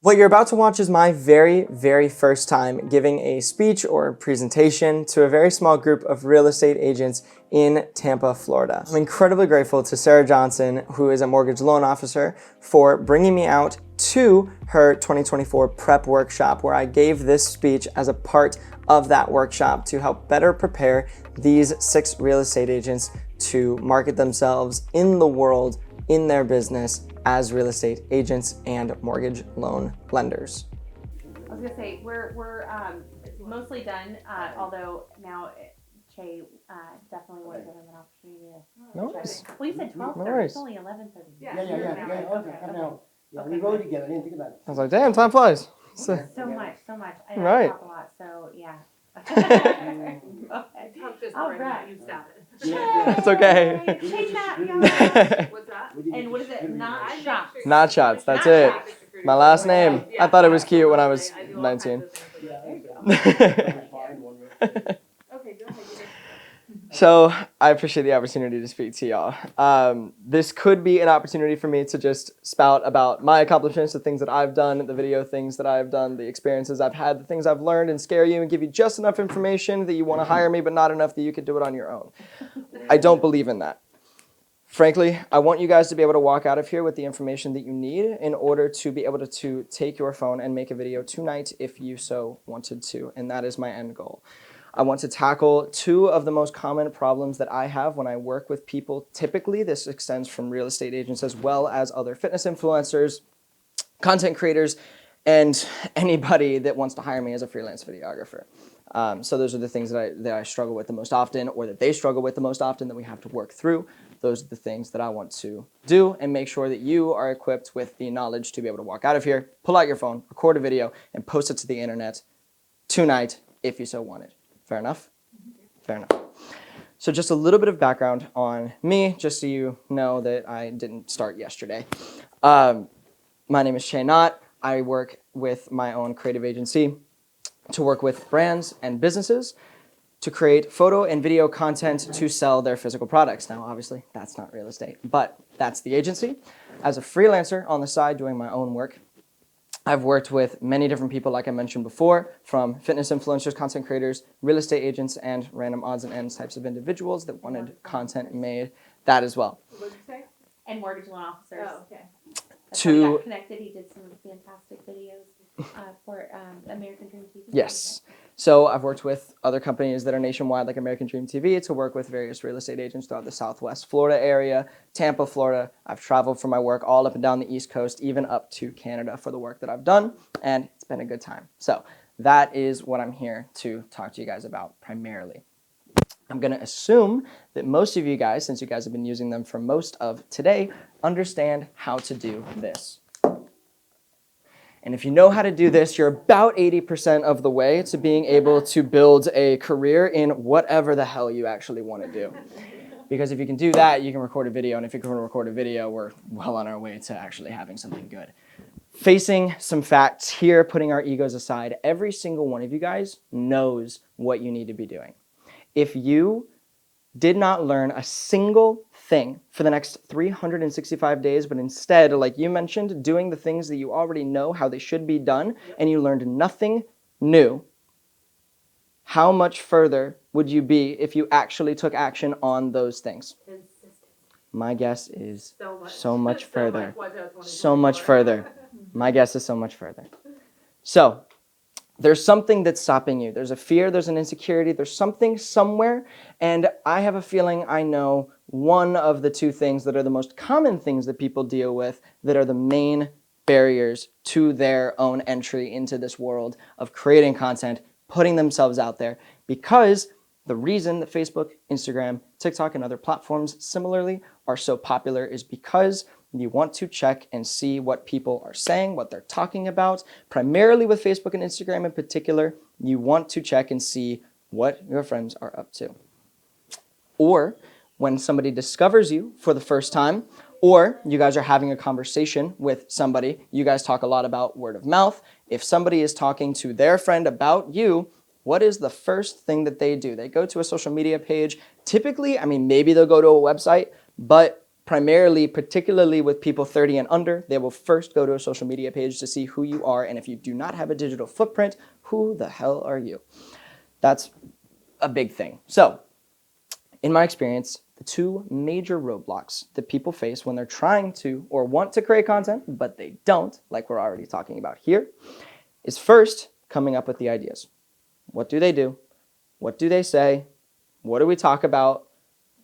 What you're about to watch is my very first time giving a speech or presentation to a very small group of real estate agents in Tampa, Florida. I'm incredibly grateful to Sarah Johnson, who is a mortgage loan officer, for bringing me out to her 2024 prep workshop, where I gave this speech as a part of that workshop to help better prepare these 6 real estate agents to market themselves in the world, in their business, as real estate agents and mortgage loan lenders. I was gonna say, we're mostly done, although now Che definitely want to give him an opportunity to. No worries. Well, you said 12:30, No worries. it's only 11:30. Yeah, okay, come now. Yeah, we rode together, I didn't think about it. I was like, damn, time flies. So much. I Right. talk a lot, so yeah. All right. You started. It's okay. Take that, y'all. What's that? And what is it? Not shots. Not shots, that's Not it. shots. My last name. I thought it was cute when I was 19. Okay, go ahead. So I appreciate the opportunity to speak to y'all. This could be an opportunity for me to just spout about my accomplishments, the things that I've done, the video things that I've done, the experiences I've had, the things I've learned, and scare you and give you just enough information that you want to hire me, but not enough that you could do it on your own. I don't believe in that. Frankly, I want you guys to be able to walk out of here with the information that you need in order to be able to take your phone and make a video tonight if you so wanted to, and that is my end goal. I want to tackle 2 of the most common problems that I have when I work with people. Typically, this extends from real estate agents as well as other fitness influencers, content creators, and anybody that wants to hire me as a freelance videographer. So those are the things that I struggle with the most often, or that they struggle with the most often, that we have to work through. Those are the things that I want to do and make sure that you are equipped with the knowledge to be able to walk out of here, pull out your phone, record a video, and post it to the internet tonight if you so wanted. Fair enough? Fair enough. So just a little bit of background on me, just so you know that I didn't start yesterday. My name is Che Knott. I work with my own creative agency to work with brands and businesses to create photo and video content to sell their physical products. Now, obviously, that's not real estate, but that's the agency. As a freelancer on the side doing my own work, I've worked with many different people, like I mentioned before, from fitness influencers, content creators, real estate agents, and random odds and ends types of individuals that wanted content made, that as well. What did you say? And mortgage loan officers. Oh, okay. That's how we got connected. He did some fantastic videos for American Dream TV. Yes. So I've worked with other companies that are nationwide, like American Dream TV, to work with various real estate agents throughout the Southwest Florida area, Tampa, Florida. I've traveled for my work all up and down the East Coast, even up to Canada for the work that I've done, and it's been a good time. So that is what I'm here to talk to you guys about primarily. I'm going to assume that most of you guys, since you guys have been using them for most of today, understand how to do this. And if you know how to do this, you're about 80% of the way to being able to build a career in whatever the hell you actually want to do. Because if you can do that, you can record a video. And if you can record a video, we're well on our way to actually having something good. Facing some facts here, putting our egos aside, every single one of you guys knows what you need to be doing. If you did not learn a single thing for the next 365 days, but instead, like you mentioned, doing the things that you already know how they should be done, and you learned nothing new, how much further would you be if you actually took action on those things? My guess is so much further. So much further. My guess is so much further. So, there's something that's stopping you. There's a fear, there's an insecurity, there's something somewhere, and I have a feeling I know one of the 2 things that are the most common things that people deal with that are the main barriers to their own entry into this world of creating content, putting themselves out there, because the reason that Facebook, Instagram, TikTok, and other platforms similarly are so popular is because you want to check and see what people are saying, what they're talking about. Primarily with Facebook and Instagram in particular, you want to check and see what your friends are up to. Or when somebody discovers you for the first time, or you guys are having a conversation with somebody, you guys talk a lot about word of mouth. If somebody is talking to their friend about you, what is the first thing that they do? They go to a social media page. Typically, maybe they'll go to a website, but Primarily, particularly with people 30 and under, they will first go to a social media page to see who you are. And if you do not have a digital footprint, who the hell are you? That's a big thing. So in my experience, the two major roadblocks that people face when they're trying to or want to create content, but they don't, like we're already talking about here, is first coming up with the ideas. What do they do? What do they say? What do we talk about?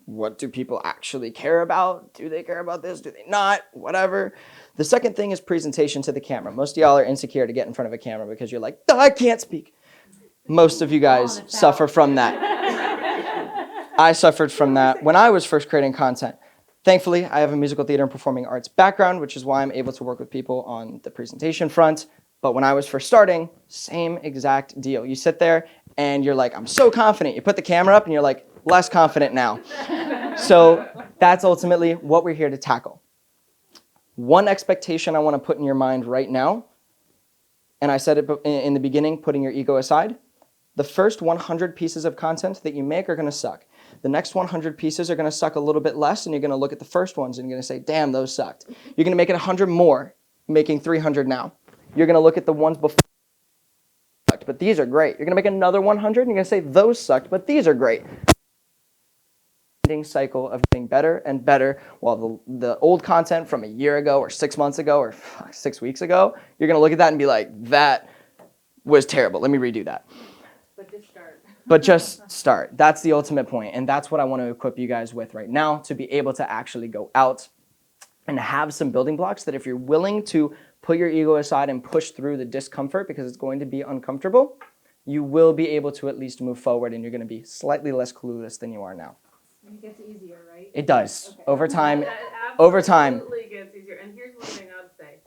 What do people actually care about? Do they care about this? Do they not? Whatever. The second thing is presentation to the camera. Most of y'all are insecure to get in front of a camera because you're like, oh, I can't speak. Most of you guys suffer from that. I suffered from that when I was first creating content. Thankfully, I have a musical theater and performing arts background, which is why I'm able to work with people on the presentation front. But when I was first starting, same exact deal. You sit there and you're like, I'm so confident. You put the camera up and you're like, less confident now. So that's ultimately what we're here to tackle. One expectation I want to put in your mind right now, and I said it in the beginning, putting your ego aside, the first 100 pieces of content that you make are going to suck. The next 100 pieces are going to suck a little bit less, and you're going to look at the first ones and you're going to say, damn, those sucked. You're going to make it 100 more, making 300 now. You're going to look at the ones before, but these are great. You're going to make another 100, and you're going to say, those sucked, but these are great. Cycle of getting better and better, while the old content from a year ago or 6 months ago or 6 weeks ago, you're going to look at that and be like, that was terrible. Let me redo that. But just start. That's the ultimate point, and that's what I want to equip you guys with right now, to be able to actually go out and have some building blocks that if you're willing to put your ego aside and push through the discomfort, because it's going to be uncomfortable, you will be able to at least move forward, and you're going to be slightly less clueless than you are now. It gets easier, right? It does. Okay. Over time. That Over time. absolutely gets easier. And here's one thing I would say.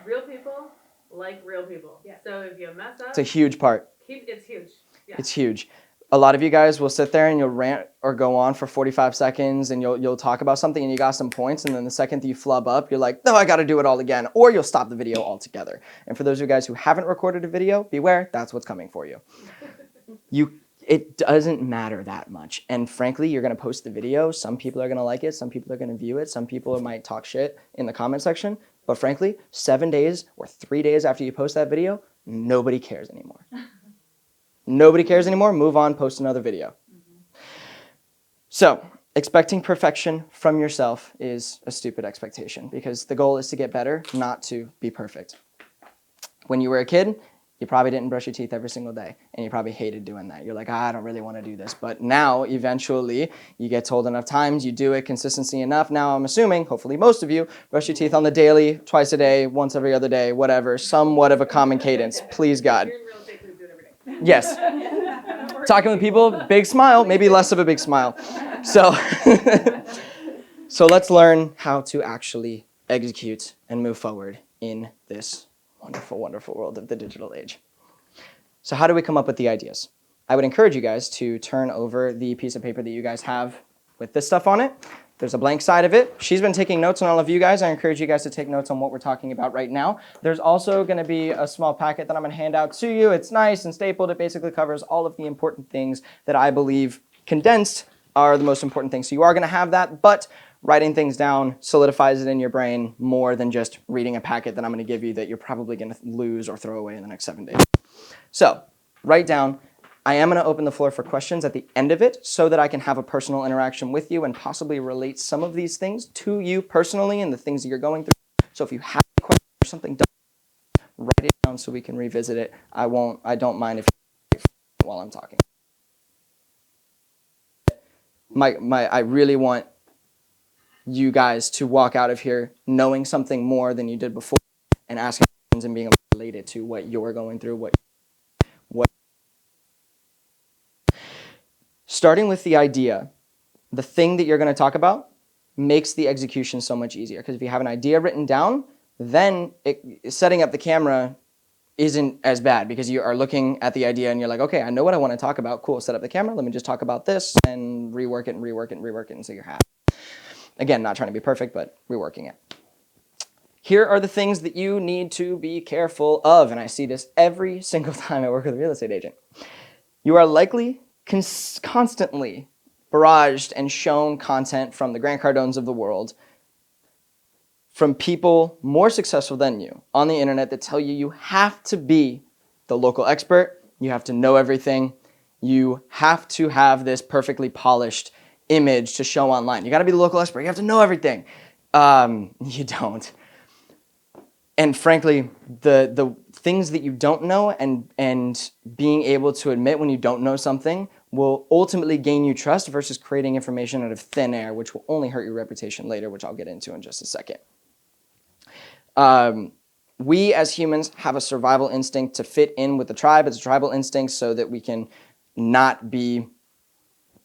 Real people like real people. Yeah. So if you mess up, It's a huge part. it's huge. Yeah. It's huge. A lot of you guys will sit there and you'll rant or go on for 45 seconds and you'll talk about something and you got some points, and then the second that you flub up, you're like, no, I got to do it all again, or you'll stop the video altogether. And for those of you guys who haven't recorded a video, beware, that's what's coming for you. It doesn't matter that much. And frankly, you're going to post the video. Some people are going to like it. Some people are going to view it. Some people might talk shit in the comment section. But frankly, 7 days or 3 days after you post that video, nobody cares anymore. Nobody cares anymore. Move on, post another video. So expecting perfection from yourself is a stupid expectation, because the goal is to get better, not to be perfect. When you were a kid, you probably didn't brush your teeth every single day, and you probably hated doing that. You're like, I don't really want to do this. But now, eventually, you get told enough times, you do it, consistency enough. Now, I'm assuming, hopefully most of you, brush your teeth on the daily, twice a day, once every other day, whatever, somewhat of a common cadence. Please, God. You're in real estate, please do it every day. Yes. Talking with people, big smile, maybe less of a big smile. So, so let's learn how to actually execute and move forward in this wonderful, wonderful world of the digital age. So how do we come up with the ideas? I would encourage you guys to turn over the piece of paper that you guys have with this stuff on it. There's a blank side of it. She's been taking notes on all of you guys. I encourage you guys to take notes on what we're talking about right now. There's also going to be a small packet that I'm going to hand out to you. It's nice and stapled. It basically covers all of the important things that I believe condensed are the most important things. So you are going to have that, but writing things down solidifies it in your brain more than just reading a packet that I'm going to give you that you're probably going to lose or throw away in the next 7 days. So write down. I am going to open the floor for questions at the end of it so that I can have a personal interaction with you and possibly relate some of these things to you personally and the things that you're going through. So if you have a question or something, write it down so we can revisit it. I don't mind if you while I'm talking. I really want you guys to walk out of here knowing something more than you did before and asking questions and being able to relate it to what you're going through. What Starting with the idea, the thing that you're going to talk about makes the execution so much easier, because if you have an idea written down, then setting up the camera isn't as bad, because you are looking at the idea and you're like, okay, I know what I want to talk about. Cool, set up the camera. Let me just talk about this and rework it and rework it and rework it until you're happy. Again, not trying to be perfect, but reworking it. Here are the things that you need to be careful of, and I see this every single time I work with a real estate agent. You are likely constantly barraged and shown content from the Grant Cardones of the world, from people more successful than you on the internet that tell you you have to be the local expert, you have to know everything, you have to have this perfectly polished image to show online. You got to be the local expert. You have to know everything. You don't. And frankly, the things that you don't know and being able to admit when you don't know something will ultimately gain you trust versus creating information out of thin air, which will only hurt your reputation later, which I'll get into in just a second. We as humans have a survival instinct to fit in with the tribe. It's a tribal instinct so that we can not be,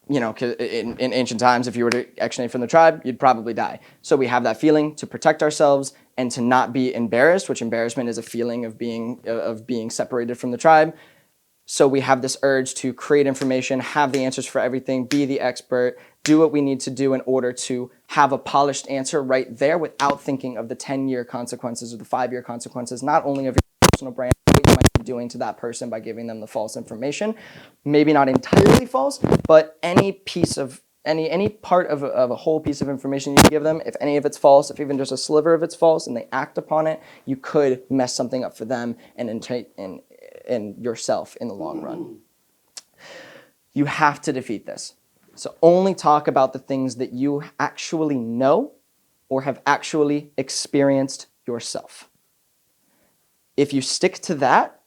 you know, in ancient times, if you were to extionate from the tribe, you'd probably die. So we have that feeling to protect ourselves and to not be embarrassed, which embarrassment is a feeling of being separated from the tribe. So we have this urge to create information, have the answers for everything, be the expert, do what we need to do in order to have a polished answer right there without thinking of the 10-year consequences or the 5-year consequences, not only of your personal brand, what you might be doing to that person by giving them the false information. Maybe not entirely false, but any piece of any part of a whole piece of information you give them, if any of it's false, if even just a sliver of it's false and they act upon it, you could mess something up for them and yourself in the long run. You have to defeat this. So only talk about the things that you actually know or have actually experienced yourself. If you stick to that,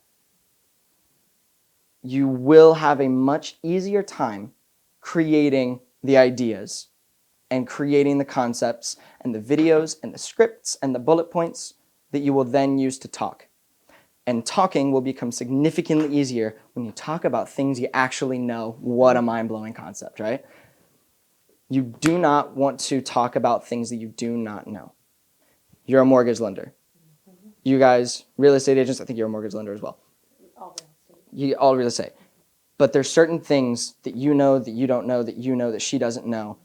you will have a much easier time creating the ideas and creating the concepts and the videos and the scripts and the bullet points that you will then use to talk. And talking will become significantly easier when you talk about things you actually know. What a mind-blowing concept, right? You do not want to talk about things that you do not know. You're a mortgage lender. You guys, real estate agents, I think you're a mortgage lender as well. All real estate. But there's certain things that you know that you don't know that you know that she doesn't know.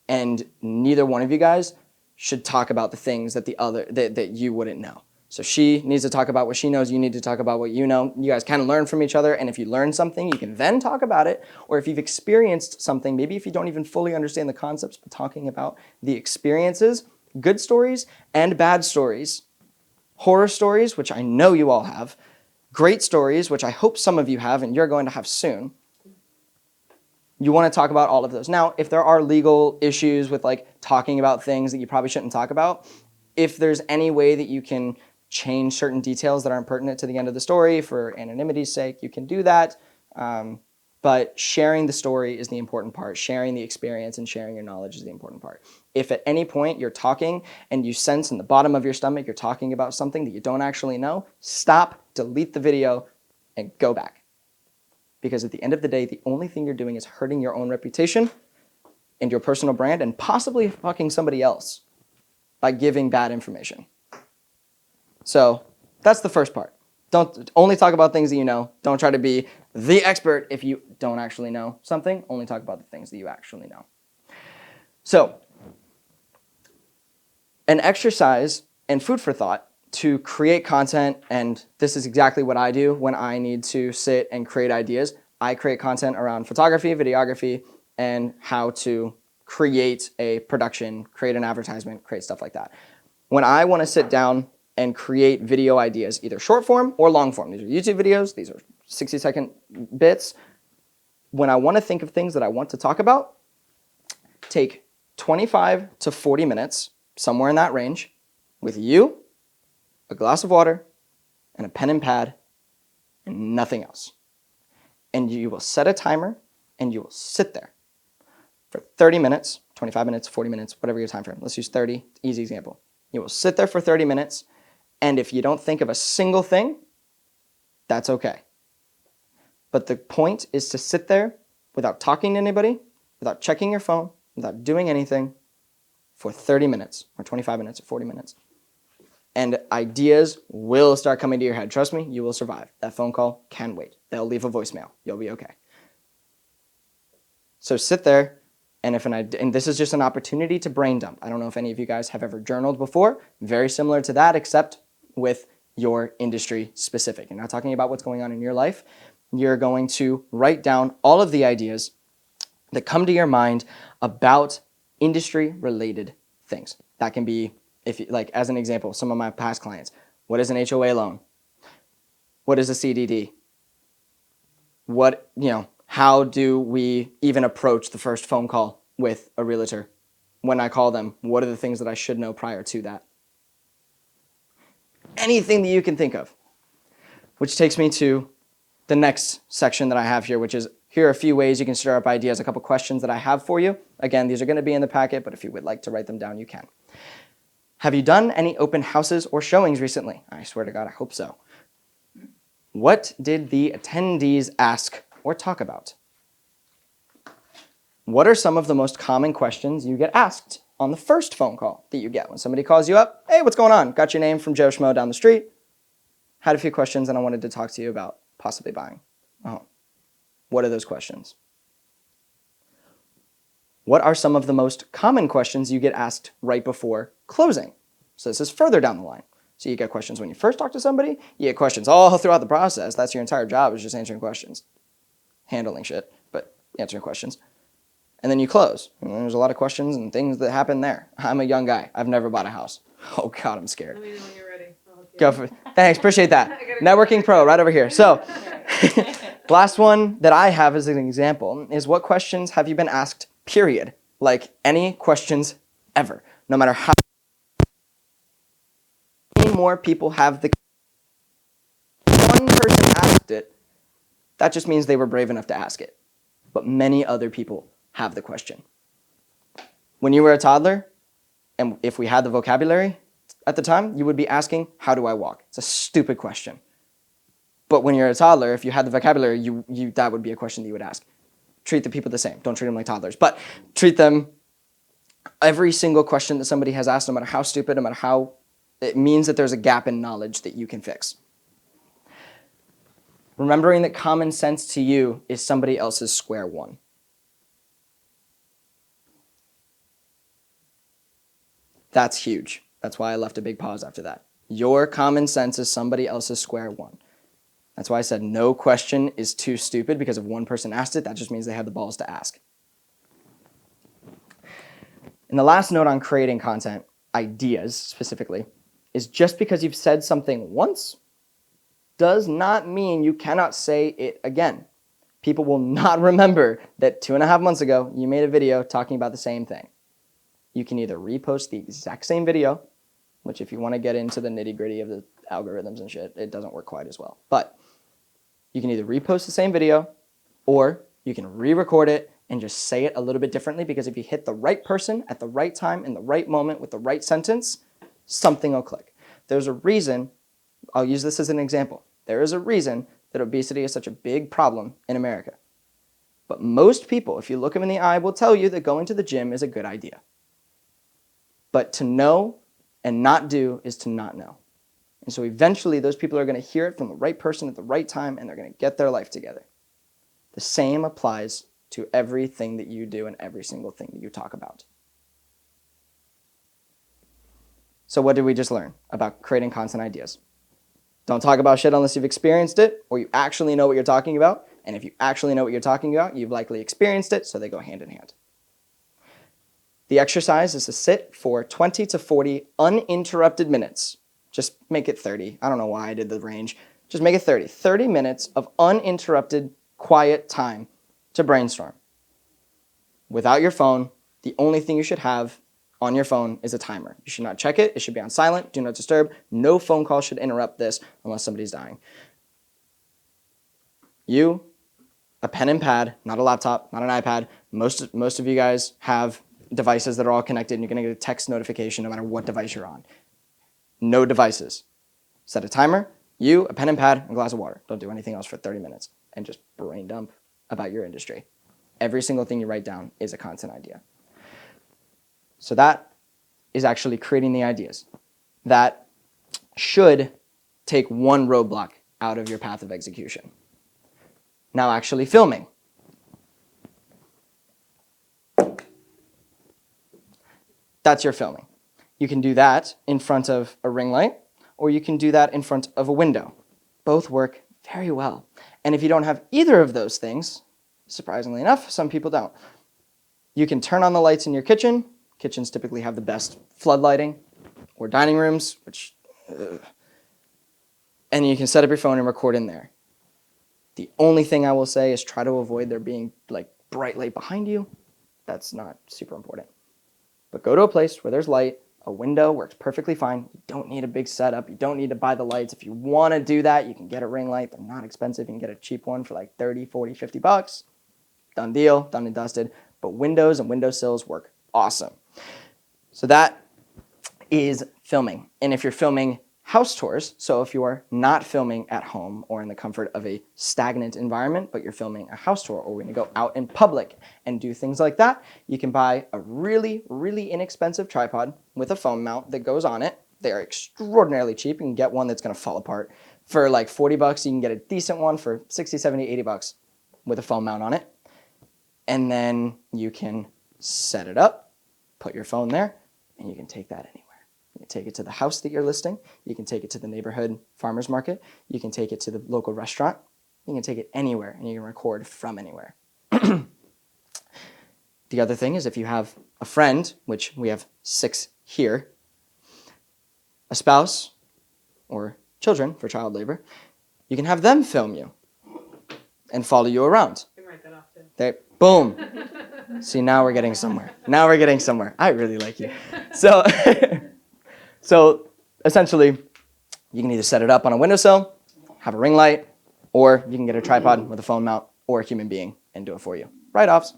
And neither one of you guys should talk about the things that that you wouldn't know. So she needs to talk about what she knows. You need to talk about what you know. You guys kind of learn from each other. And if you learn something, you can then talk about it. Or if you've experienced something, maybe if you don't even fully understand the concepts, but talking about the experiences, good stories and bad stories, horror stories, which I know you all have, great stories, which I hope some of you have and you're going to have soon. You want to talk about all of those. Now, if there are legal issues with like talking about things that you probably shouldn't talk about, if there's any way that you can change certain details that aren't pertinent to the end of the story for anonymity's sake, you can do that. But sharing the story is the important part. Sharing the experience and sharing your knowledge is the important part. If at any point you're talking and you sense in the bottom of your stomach you're talking about something that you don't actually know, stop, delete the video, and go back. Because at the end of the day, the only thing you're doing is hurting your own reputation and your personal brand and possibly fucking somebody else by giving bad information. So that's the first part. Don't only talk about things that you know. Don't try to be the expert if you don't actually know something. Only talk about the things that you actually know. So an exercise and food for thought to create content, and this is exactly what I do when I need to sit and create ideas. I create content around photography, videography, and how to create a production, create an advertisement, create stuff like that. When I want to sit down and create video ideas, either short form or long form. These are YouTube videos, these are 60-second bits. When I want to think of things that I want to talk about, take 25 to 40 minutes, somewhere in that range, with you, a glass of water, and a pen and pad, and nothing else. And you will set a timer, and you will sit there for 30 minutes, 25 minutes, 40 minutes, whatever your time frame. Let's use 30, easy example. You will sit there for 30 minutes, and if you don't think of a single thing, that's okay. But the point is to sit there without talking to anybody, without checking your phone, without doing anything for 30 minutes or 25 minutes or 40 minutes. And ideas will start coming to your head. Trust me, you will survive. That phone call can wait. They'll leave a voicemail. You'll be okay. So sit there, and and this is just an opportunity to brain dump. I don't know if any of you guys have ever journaled before. Very similar to that, except with your industry specific. You're not talking about what's going on in your life. You're going to write down all of the ideas that come to your mind about industry-related things. That can be, if you, like as an example, some of my past clients. What is an HOA loan? What is a CDD? What, how do we even approach the first phone call with a realtor? When I call them, what are the things that I should know prior to that? Anything that you can think of. Which takes me to the next section that I have here, which is here are a few ways you can stir up ideas, a couple questions that I have for you. Again, these are going to be in the packet, but if you would like to write them down, you can. Have you done any open houses or showings recently? I swear to God, I hope so. What did the attendees ask or talk about? What are some of the most common questions you get asked on the first phone call that you get when somebody calls you up? Hey, what's going on? Got your name from Joe Schmo down the street. Had a few questions and I wanted to talk to you about possibly buying a home. What are those questions? What are some of the most common questions you get asked right before closing? So this is further down the line. So you get questions when you first talk to somebody, you get questions all throughout the process. That's your entire job, is just answering questions. Handling shit, but answering questions. And then you close. And there's a lot of questions and things that happen there. I'm a young guy. I've never bought a house. Oh God, I'm scared. Let me know when you're ready. I'll hook you Go up. for it. Thanks, appreciate that. Networking pro right over here. So, last one that I have as an example is what questions have you been asked, period? Like any questions ever. No matter how many more people have the one person asked it, that just means they were brave enough to ask it. But many other people have the question. When you were a toddler, and if we had the vocabulary at the time, you would be asking, how do I walk? It's a stupid question. But when you're a toddler, if you had the vocabulary, that would be a question that you would ask. Treat the people the same. Don't treat them like toddlers. But treat them, every single question that somebody has asked, no matter how stupid, no matter how, it means that there's a gap in knowledge that you can fix. Remembering that common sense to you is somebody else's square one. That's huge. That's why I left a big pause after that. Your common sense is somebody else's square one. That's why I said no question is too stupid, because if one person asked it, that just means they have the balls to ask. And the last note on creating content, ideas specifically, is just because you've said something once does not mean you cannot say it again. People will not remember that 2.5 months ago you made a video talking about the same thing. You can either repost the exact same video, which if you want to get into the nitty-gritty of the algorithms and shit, it doesn't work quite as well. But you can either repost the same video, or you can re-record it and just say it a little bit differently, because if you hit the right person at the right time in the right moment with the right sentence, something will click. There's a reason, I'll use this as an example. There is a reason that obesity is such a big problem in America. But most people, if you look them in the eye, will tell you that going to the gym is a good idea. But to know and not do is to not know. And so eventually those people are going to hear it from the right person at the right time, and they're going to get their life together. The same applies to everything that you do and every single thing that you talk about. So what did we just learn about creating content ideas? Don't talk about shit unless you've experienced it or you actually know what you're talking about. And if you actually know what you're talking about, you've likely experienced it, so they go hand in hand. The exercise is to sit for 20 to 40 uninterrupted minutes. Just make it 30. I don't know why I did the range. Just make it 30. 30 minutes of uninterrupted, quiet time to brainstorm. Without your phone, the only thing you should have on your phone is a timer. You should not check it. It should be on silent. Do not disturb. No phone call should interrupt this unless somebody's dying. You, a pen and pad, not a laptop, not an iPad. Most of you guys have devices that are all connected, and you're going to get a text notification no matter what device you're on. No devices. Set a timer. You, a pen and pad, and a glass of water. Don't do anything else for 30 minutes. And just brain dump about your industry. Every single thing you write down is a content idea. So that is actually creating the ideas. That should take one roadblock out of your path of execution. Now actually filming. That's your filming. You can do that in front of a ring light, or you can do that in front of a window. Both work very well. And if you don't have either of those things, surprisingly enough, some people don't, You can turn on the lights in your kitchen. Kitchens typically have the best flood lighting, or dining rooms, and you can set up your phone and record in there. The only thing I will say is try to avoid there being like bright light behind you. That's not super important. But go to a place where there's light. A window works perfectly fine. You don't need a big setup. You don't need to buy the lights. If you want to do that, you can get a ring light. They're not expensive. You can get a cheap one for like 30, 40, 50 bucks. Done deal, done and dusted. But windows and windowsills work awesome. So that is filming. And if you're filming house tours, so if you are not filming at home or in the comfort of a stagnant environment, but you're filming a house tour, or we're gonna go out in public and do things like that, you can buy a really, really inexpensive tripod with a phone mount that goes on it. They are extraordinarily cheap. You can get one that's gonna fall apart. For like 40 bucks, you can get a decent one for 60, 70, 80 bucks with a phone mount on it. And then you can set it up, put your phone there, and you can take that anywhere. You can take it to the house that you're listing. You can take it to the neighborhood farmer's market. You can take it to the local restaurant. You can take it anywhere, and you can record from anywhere. The other thing is if you have a friend, which we have 6 here, a spouse, or children for child labor, you can have them film you and follow you around. I can write that off too. They, boom. See, now we're getting somewhere. Now we're getting somewhere. I really like you. So, so essentially, you can either set it up on a windowsill, have a ring light, or you can get a tripod with a phone mount or a human being and do it for you. Write-offs.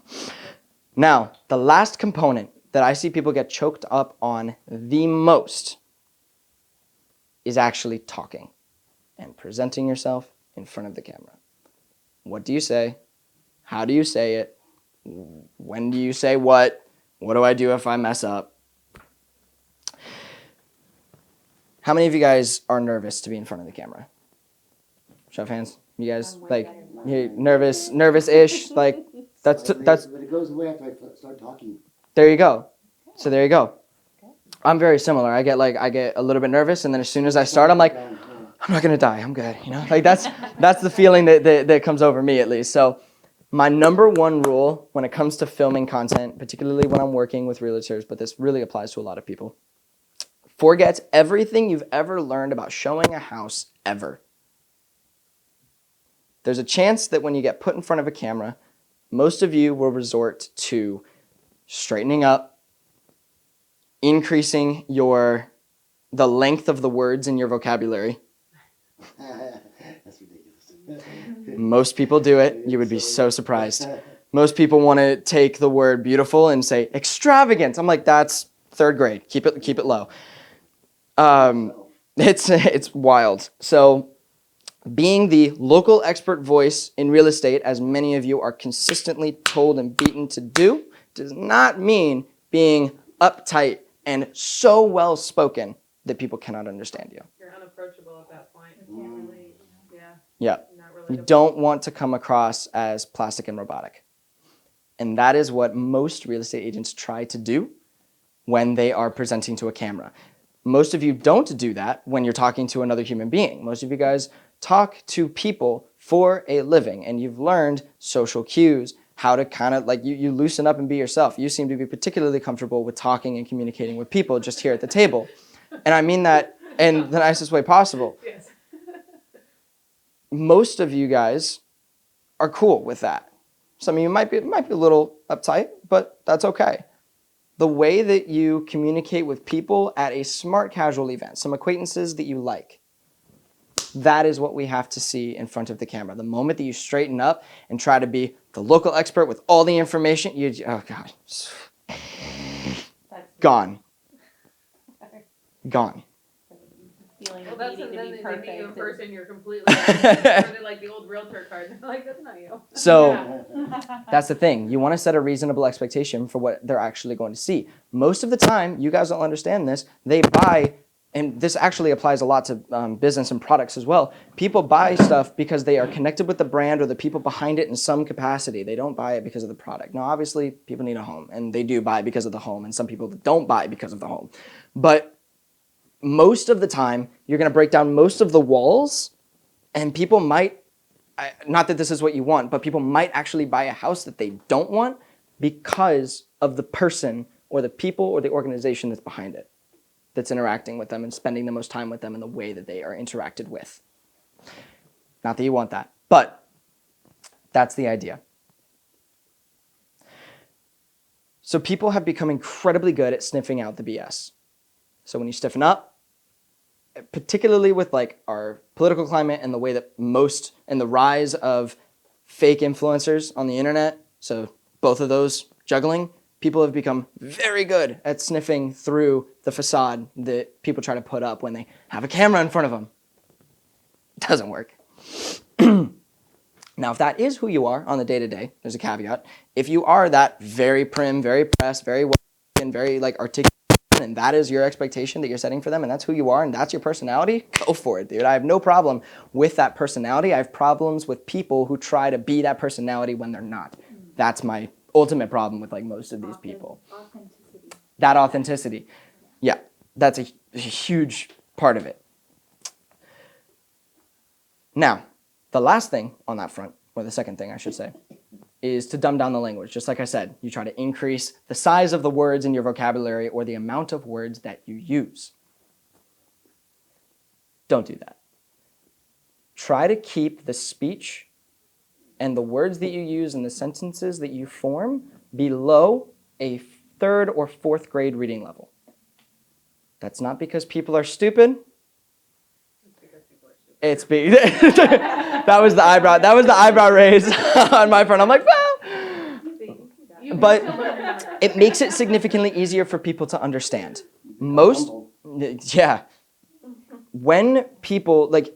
Now, the last component that I see people get choked up on the most is actually talking and presenting yourself in front of the camera. What do you say? How do you say it? When do you say what? What do I do if I mess up? How many of you guys are nervous to be in front of the camera? Show of hands. You guys like you're nervous-ish. Like that's. But it goes away after I start talking. There you go. So there you go. I'm very similar. I get a little bit nervous, and then as soon as I start, I'm like, I'm not gonna die. I'm good. You know, like that's the feeling that comes over me at least. So my number one rule when it comes to filming content, particularly when I'm working with realtors, but this really applies to a lot of people, forget everything you've ever learned about showing a house ever. There's a chance that when you get put in front of a camera, most of you will resort to straightening up, increasing the length of the words in your vocabulary. That's ridiculous. Most people do it. You would be so surprised. Most people want to take the word beautiful and say extravagant. I'm like, that's 3rd grade. Keep it low. It's wild. So being the local expert voice in real estate, as many of you are consistently told and beaten to do, does not mean being uptight and so well spoken that people cannot understand you. You're unapproachable at that point. Can't relate. Yeah. Yeah. Not You relatable. don't want to come across as plastic and robotic. And that is what most real estate agents try to do when they are presenting to a camera. Most of you don't do that when you're talking to another human being. Most of you guys talk to people for a living, and you've learned social cues, how to kind of like you loosen up and be yourself. You seem to be particularly comfortable with talking and communicating with people just here at the table. And I mean that in the nicest way possible. Yes. Most of you guys are cool with that. Some of you might be a little uptight, but that's okay. The way that you communicate with people at a smart casual event, some acquaintances that you like, that is what we have to see in front of the camera. The moment that you straighten up and try to be the local expert with all the information, oh God, gone. Gone. Feeling Well, of that's needing and to then be they perfect. meet you in is- person, you're completely like the old realtor card. They're like, that's not you. So that's the thing. You want to set a reasonable expectation for what they're actually going to see. Most of the time, you guys don't understand this, they buy, and this actually applies a lot to business and products as well. People buy stuff because they are connected with the brand or the people behind it in some capacity. They don't buy it because of the product. Now, obviously, people need a home, and they do buy because of the home, and some people don't buy because of the home. But most of the time, you're going to break down most of the walls, and people might, not that this is what you want, but people might actually buy a house that they don't want because of the person or the people or the organization that's behind it, that's interacting with them and spending the most time with them in the way that they are interacted with. Not that you want that, but that's the idea. So people have become incredibly good at sniffing out the BS. So when you stiffen up, particularly with like our political climate and the way that and the rise of fake influencers on the internet, so both of those juggling, people have become very good at sniffing through the facade that people try to put up when they have a camera in front of them. It doesn't work. Now, if that is who you are on the day-to-day, there's a caveat. If you are that very prim, very pressed, very well and very like articulate, and that is your expectation that you're setting for them, and that's who you are, and that's your personality, go for it, dude. I have no problem with that personality. I have problems with people who try to be that personality when they're not. That's my ultimate problem with like most of these people. Authenticity. That authenticity. Yeah, that's a huge part of it. Now, the last thing on that front, or the second thing I should say, is to dumb down the language. Just like I said, you try to increase the size of the words in your vocabulary or the amount of words that you use. Don't do that. Try to keep the speech and the words that you use and the sentences that you form below a 3rd or 4th grade reading level. That's not because people are stupid. It's big. That was the eyebrow. That was the eyebrow raise on my front. I'm like, well, but it makes it significantly easier for people to understand. Yeah. When people like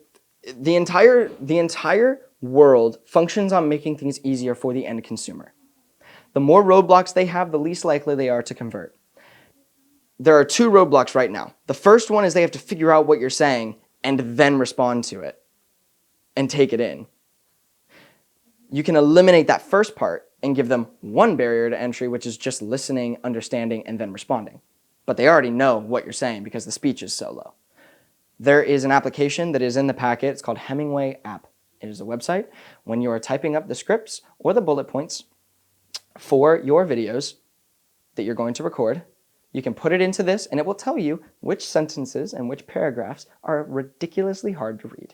the entire world functions on making things easier for the end consumer. The more roadblocks they have, the least likely they are to convert. There are 2 roadblocks right now. The first one is they have to figure out what you're saying and then respond to it and take it in. You can eliminate that first part and give them one barrier to entry, which is just listening, understanding, and then responding. But they already know what you're saying because the speech is so low. There is an application that is in the packet. It's called Hemingway app. It is a website. When you are typing up the scripts or the bullet points for your videos that you're going to record, you can put it into this, and it will tell you which sentences and which paragraphs are ridiculously hard to read.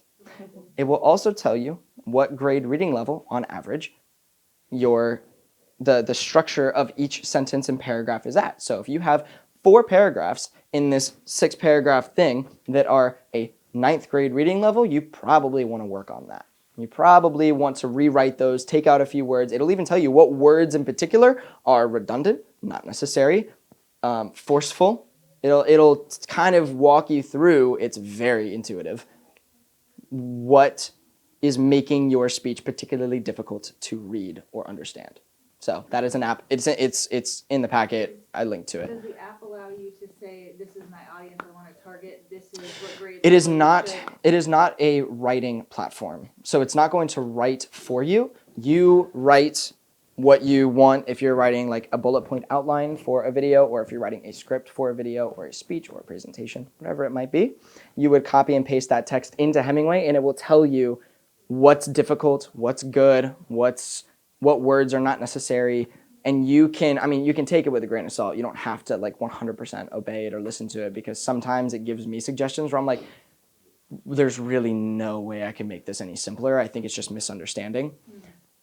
It will also tell you what grade reading level, on average, the structure of each sentence and paragraph is at. So if you have 4 paragraphs in this 6-paragraph thing that are a 9th grade reading level, you probably want to work on that. You probably want to rewrite those, take out a few words. It'll even tell you what words in particular are redundant, not necessary, forceful. It'll kind of walk you through, it's very intuitive, what is making your speech particularly difficult to read or understand. So that is an app. It's in the packet. I linked to it. Does the app allow you to say, this is my audience I want to target, this is what grade? It is not a writing platform. So it's not going to write for you. You write what you want if you're writing like a bullet point outline for a video, or if you're writing a script for a video or a speech or a presentation, whatever it might be. You would copy and paste that text into Hemingway, and it will tell you what's difficult, what's good, what words are not necessary. And you can take it with a grain of salt. You don't have to like 100% obey it or listen to it, because sometimes it gives me suggestions where I'm like, there's really no way I can make this any simpler. I think it's just misunderstanding.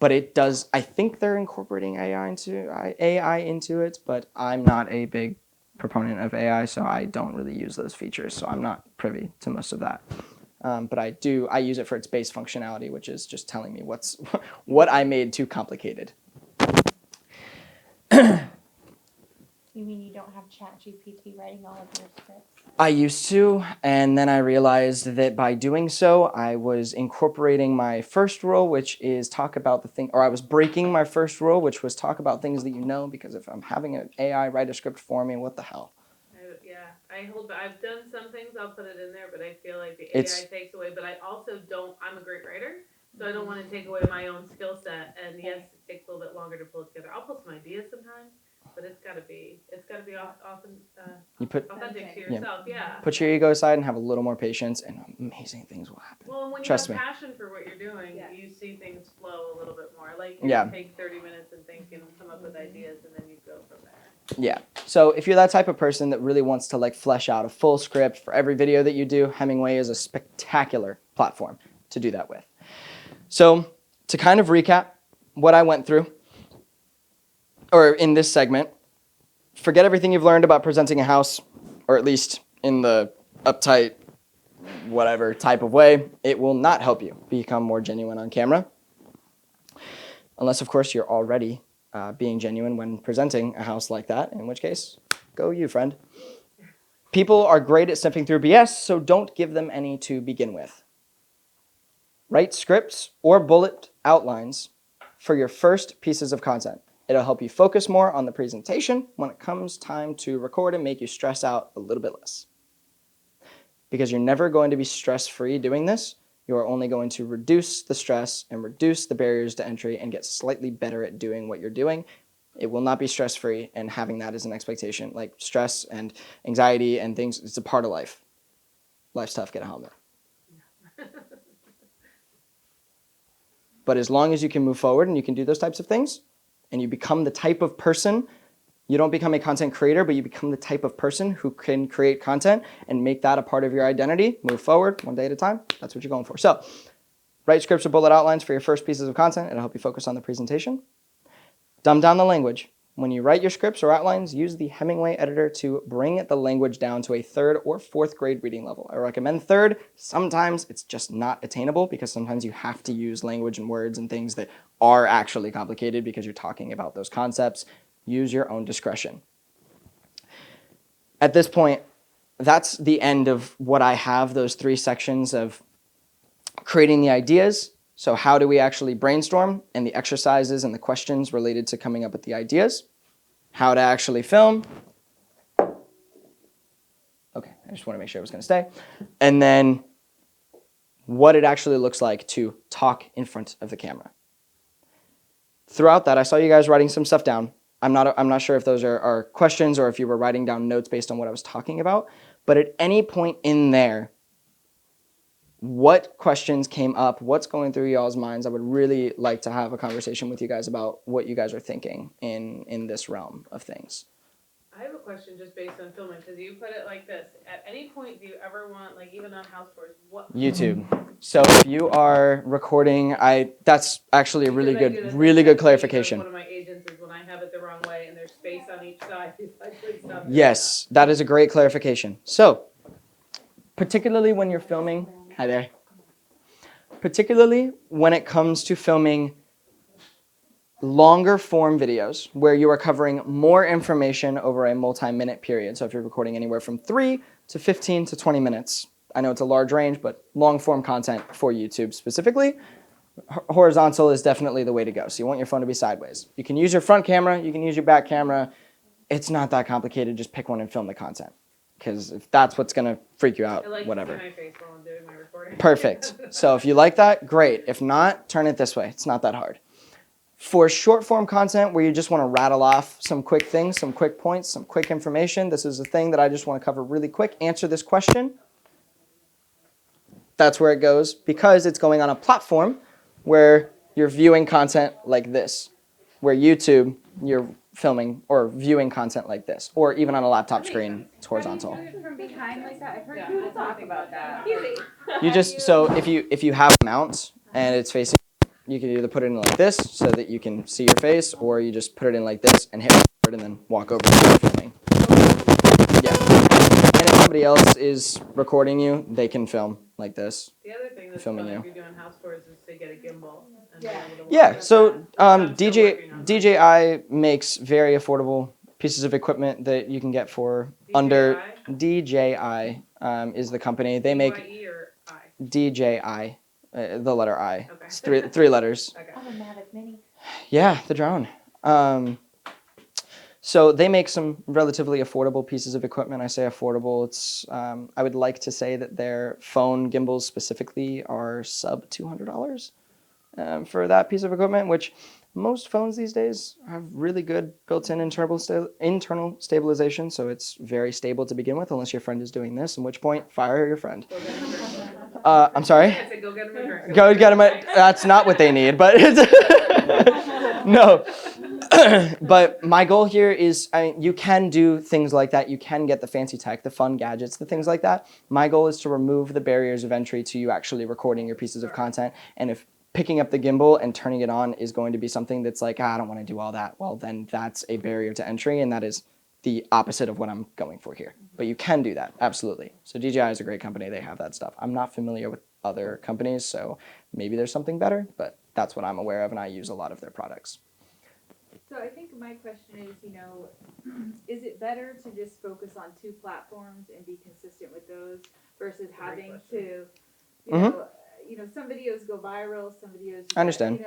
But it does, I think they're incorporating AI into it, but I'm not a big proponent of AI, so I don't really use those features, so I'm not privy to most of that. But I use it for its base functionality, which is just telling me what I made too complicated. You mean you don't have ChatGPT writing all of your scripts? I used to, and then I realized that by doing so, I was incorporating my first rule, which is talk about the thing, or I was breaking my first rule, which was talk about things that you know, because if I'm having an AI write a script for me, what the hell? I've done some things, I'll put it in there, but I feel like the AI takes away, but I also I'm a great writer, so I don't want to take away my own skill set, and yes, it takes a little bit longer to pull it together. I'll pull some ideas sometimes, but it's gotta be often authentic to yourself, yeah. Put your ego aside and have a little more patience, and amazing things will happen. Well, when you Trust have me. passion for what you're doing, you see things flow a little bit more. Like you take 30 minutes and think and come up with ideas, and then you go from there. Yeah. So if you're that type of person that really wants to like flesh out a full script for every video that you do, Hemingway is a spectacular platform to do that with. So to kind of recap what I went through, or in this segment, forget everything you've learned about presenting a house, or at least in the uptight, whatever type of way. It will not help you become more genuine on camera. Unless, of course, you're already being genuine when presenting a house like that, in which case, go you, friend. People are great at sniffing through BS, so don't give them any to begin with. Write scripts or bullet outlines for your first pieces of content. It'll help you focus more on the presentation when it comes time to record and make you stress out a little bit less. Because you're never going to be stress-free doing this. You are only going to reduce the stress and reduce the barriers to entry and get slightly better at doing what you're doing. It will not be stress-free, and having that as an expectation, like stress and anxiety and things, it's a part of life. Life's tough, get a helmet. But as long as you can move forward and you can do those types of things, and you become the type of person, you don't become a content creator, but you become the type of person who can create content and make that a part of your identity, move forward one day at a time. That's what you're going for. So write scripts or bullet outlines for your first pieces of content. It'll help you focus on the presentation. Dumb down the language. When you write your scripts or outlines, use the Hemingway editor to bring the language down to a 3rd or 4th grade reading level. I recommend 3rd. Sometimes it's just not attainable because sometimes you have to use language and words and things that are actually complicated because you're talking about those concepts. Use your own discretion. At this point, that's the end of what I have, those 3 sections of creating the ideas. So how do we actually brainstorm, and the exercises and the questions related to coming up with the ideas. How to actually film. Okay, I just want to make sure it was going to stay. And then what it actually looks like to talk in front of the camera. Throughout that, I saw you guys writing some stuff down. I'm not sure if those are questions or if you were writing down notes based on what I was talking about. But at any point in there, what questions came up, what's going through y'all's minds? I would really like to have a conversation with you guys about what you guys are thinking in this realm of things. I have a question just based on filming, because you put it like this. At any point, do you ever want, like even on house tours, what? YouTube. So if you are recording, that's actually a really good clarification. One of my agents is when I have it the wrong way and there's space on each side. He's like, please stop. Yes, that is a great clarification. So particularly when you're filming, hi there. Particularly when it comes to filming longer form videos where you are covering more information over a multi-minute period. So if you're recording anywhere from 3 to 15 to 20 minutes, I know it's a large range, but long form content for YouTube specifically, horizontal is definitely the way to go. So you want your phone to be sideways. You can use your front camera, you can use your back camera. It's not that complicated. Just pick one and film the content. Because if that's what's going to freak you out, I like whatever. to see my face while I'm doing my recording. Perfect. So if you like that, great. If not, turn it this way. It's not that hard. For short form content where you just want to rattle off some quick things, some quick points, some quick information, this is a thing that I just want to cover really quick. Answer this question. That's where it goes, because it's going on a platform where you're viewing content like this. Where YouTube, you're filming or viewing content like this, or even on a laptop screen, it's horizontal. From behind like that, I've heard people talk about that. You just, so if you have a mount and it's facing, you can either put it in like this so that you can see your face, or you just put it in like this and hit record and then walk over to the filming. Yeah. And if somebody else is recording you, they can film like this. The other thing that's Filming fun you. if you're doing house tours is to get a gimbal. And Yeah. be able to watch Yeah, it. so I'm still working on that. DJI makes very affordable pieces of equipment that you can get for under DJI is the company. They make DYE or I? DJI, the letter I. Okay. It's three letters. Okay. Oh, a Mavic Mini. Yeah, the drone. So they make some relatively affordable pieces of equipment. I say affordable. It's I would like to say that their phone gimbals specifically are sub $200 for that piece of equipment, which most phones these days have really good built-in internal stabilization, so it's very stable to begin with, unless your friend is doing this, in which point, fire your friend. Go get him a drink. I'm sorry? I said go get him a drink. Go get them. That's not what they need, but it's no. But my goal here is, you can do things like that. You can get the fancy tech, the fun gadgets, the things like that. My goal is to remove the barriers of entry to you actually recording your pieces of content. And if picking up the gimbal and turning it on is going to be something that's like, I don't want to do all that, well, then that's a barrier to entry, and that is the opposite of what I'm going for here. But you can do that, absolutely. So DJI is a great company. They have that stuff. I'm not familiar with other companies, so maybe there's something better, but that's what I'm aware of, and I use a lot of their products. So I think my question is, is it better to just focus on 2 platforms and be consistent with those versus having to, some videos go viral, some videos, I understand.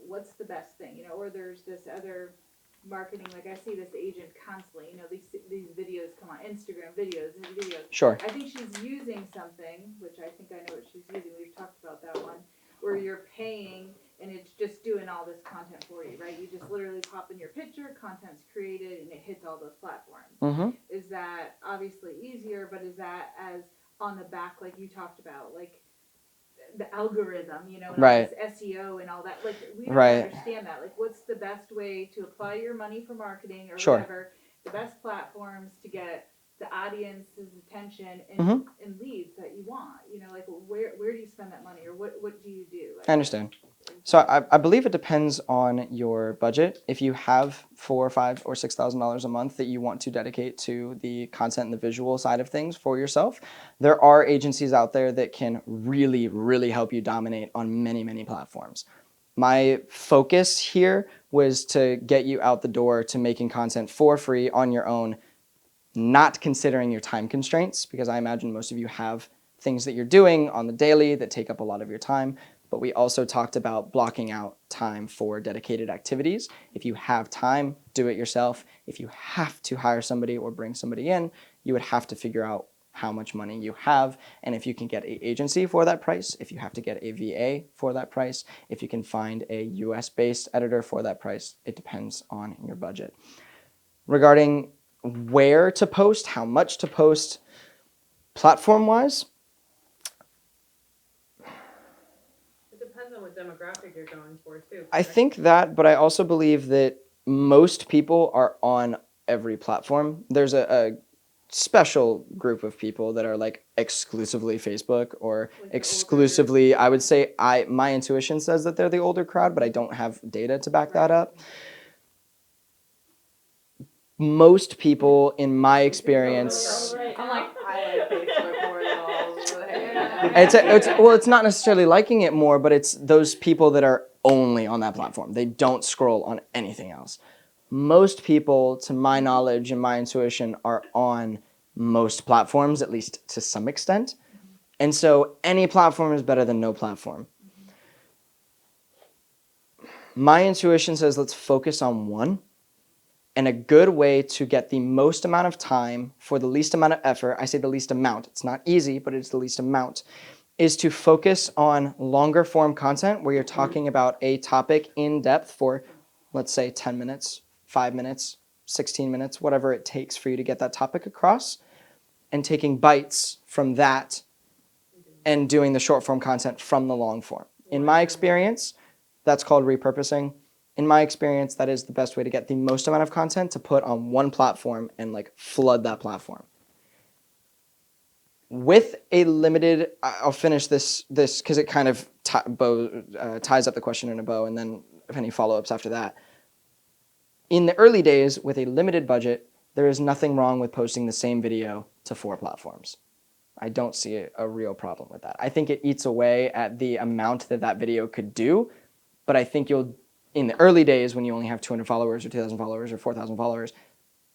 what's the best thing, or there's this other marketing, like I see this agent constantly, these videos come on, Instagram videos. Sure. I think she's using something, which I think I know what she's using, we've talked about that one, where you're paying and it's just doing all this content for you, right? You just literally pop in your picture, content's created, and it hits all those platforms. Mm-hmm. Is that obviously easier, but is that as on the back, like you talked about, like the algorithm, and all Right. this SEO and all that, like we don't Right. understand that. Like what's the best way to apply your money for marketing or Sure. whatever, the best platforms to get the audience's attention and, Mm-hmm. and leads that you want, like where do you spend that money, or what do you do? Like, I understand. So I believe it depends on your budget. If you have $4,000 or $5,000 or $6,000 a month that you want to dedicate to the content and the visual side of things for yourself, there are agencies out there that can really, really help you dominate on many, many platforms. My focus here was to get you out the door to making content for free on your own, not considering your time constraints, because I imagine most of you have things that you're doing on the daily that take up a lot of your time. But we also talked about blocking out time for dedicated activities. If you have time, do it yourself. If you have to hire somebody or bring somebody in, you would have to figure out how much money you have, and if you can get an agency for that price, if you have to get a VA for that price, if you can find a US-based editor for that price, it depends on your budget. Regarding where to post, how much to post, platform-wise, It depends on what demographic you're going for too. I think that, but I also believe that most people are on every platform. There's a special group of people that are like exclusively Facebook or exclusively, I would say, my intuition says that they're the older crowd, but I don't have data to back that up. Most people, in my experience, I'm like, I like Facebook more than all of them. it's not necessarily liking it more, but it's those people that are only on that platform. They don't scroll on anything else. Most people, to my knowledge and my intuition, are on most platforms, at least to some extent. And so any platform is better than no platform. My intuition says let's focus on one. And a good way to get the most amount of time for the least amount of effort, I say the least amount, it's not easy, but it's the least amount, is to focus on longer form content where you're talking about a topic in depth for, let's say, 10 minutes, 5 minutes, 16 minutes, whatever it takes for you to get that topic across, and taking bites from that and doing the short form content from the long form. In my experience, that's called repurposing. In my experience, that is the best way to get the most amount of content to put on one platform and like flood that platform. With a limited, I'll finish this because it kind of ties up the question in a bow, and then if any follow-ups after that. In the early days, with a limited budget, there is nothing wrong with posting the same video to 4 platforms. I don't see a real problem with that. I think it eats away at the amount that video could do, but I think in the early days when you only have 200 followers or 2,000 followers or 4,000 followers,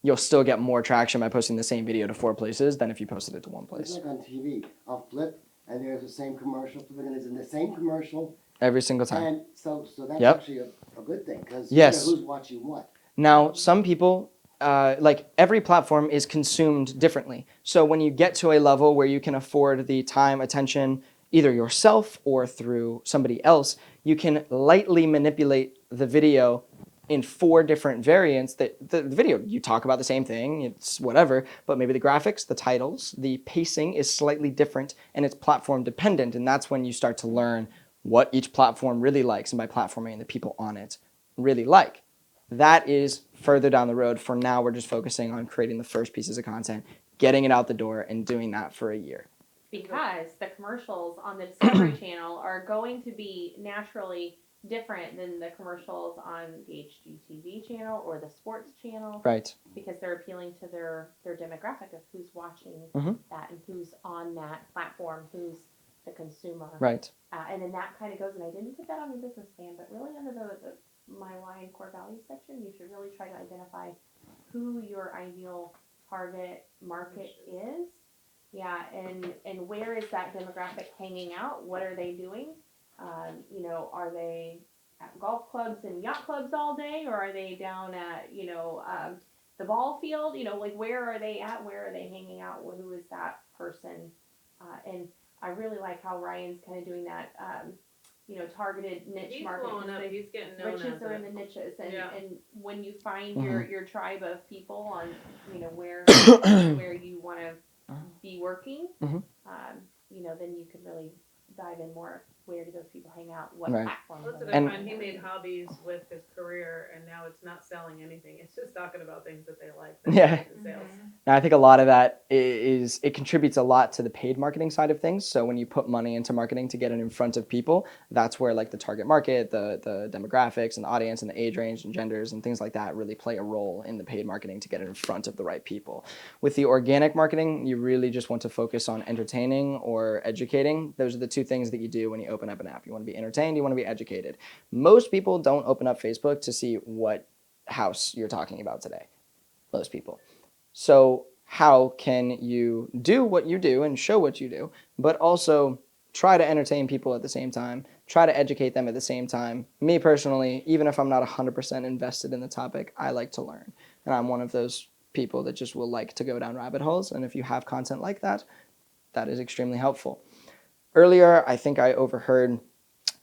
you'll still get more traction by posting the same video to 4 places than if you posted it to one place. It's like on TV. I'll flip, and there's the same commercial, flip, and it's in the same commercial. Every single time. And so that's Yep. actually a good thing, because Yes. who's watching what. Now, some people, like every platform is consumed differently. So when you get to a level where you can afford the time, attention, either yourself or through somebody else, you can lightly manipulate the video in 4 different variants. That the video, you talk about the same thing, it's whatever, but maybe the graphics, the titles, the pacing is slightly different, and it's platform dependent, and that's when you start to learn what each platform really likes, and by platform I mean the people on it really like. That is further down the road. For now, we're just focusing on creating the first pieces of content, getting it out the door, and doing that for a year. Because the commercials on the Discovery Channel are going to be naturally different than the commercials on the HGTV channel or the sports channel. Right. Because they're appealing to their demographic of who's watching Mhm. that and who's on that platform, who's the consumer. Right. And then that kind of goes, and I didn't put that on your business plan, but really under the my why and core values section, you should really try to identify who your ideal target market is. Yeah, and where is that demographic hanging out? What are they doing? You know, are they at golf clubs and yacht clubs all day, or are they down at, you know, the ball field? You know, like where are they at? Where are they hanging out? Who is that person? And I really like how Ryan's kind of doing that, you know, targeted niche He's market. blowing up. He's getting known Riches as are in it. the niches, and, Yeah. and when you find Mhm. your tribe of people on, you know, where you want to be working, Mhm. you know, then you can really dive in more. Where do those people hang out? What Right. platforms? That's are what they I And- find. He made hobbies with his career, and now it's not selling anything. It's just talking about things that they like. That's Yeah. the sales. And I think a lot of that is it contributes a lot to the paid marketing side of things. So when you put money into marketing to get it in front of people, that's where like the target market, the demographics and the audience and the age range and genders and things like that really play a role in the paid marketing to get it in front of the right people. With the organic marketing, you really just want to focus on entertaining or educating. Those are the two things that you do when you open up an app. You want to be entertained, you want to be educated. Most people don't open up Facebook to see what house you're talking about today. Most people. So how can you do what you do and show what you do, but also try to entertain people at the same time, try to educate them at the same time? Me personally, even if I'm not 100% invested in the topic, I like to learn. And I'm one of those people that just will like to go down rabbit holes. And if you have content like that, that is extremely helpful. Earlier, I think I overheard,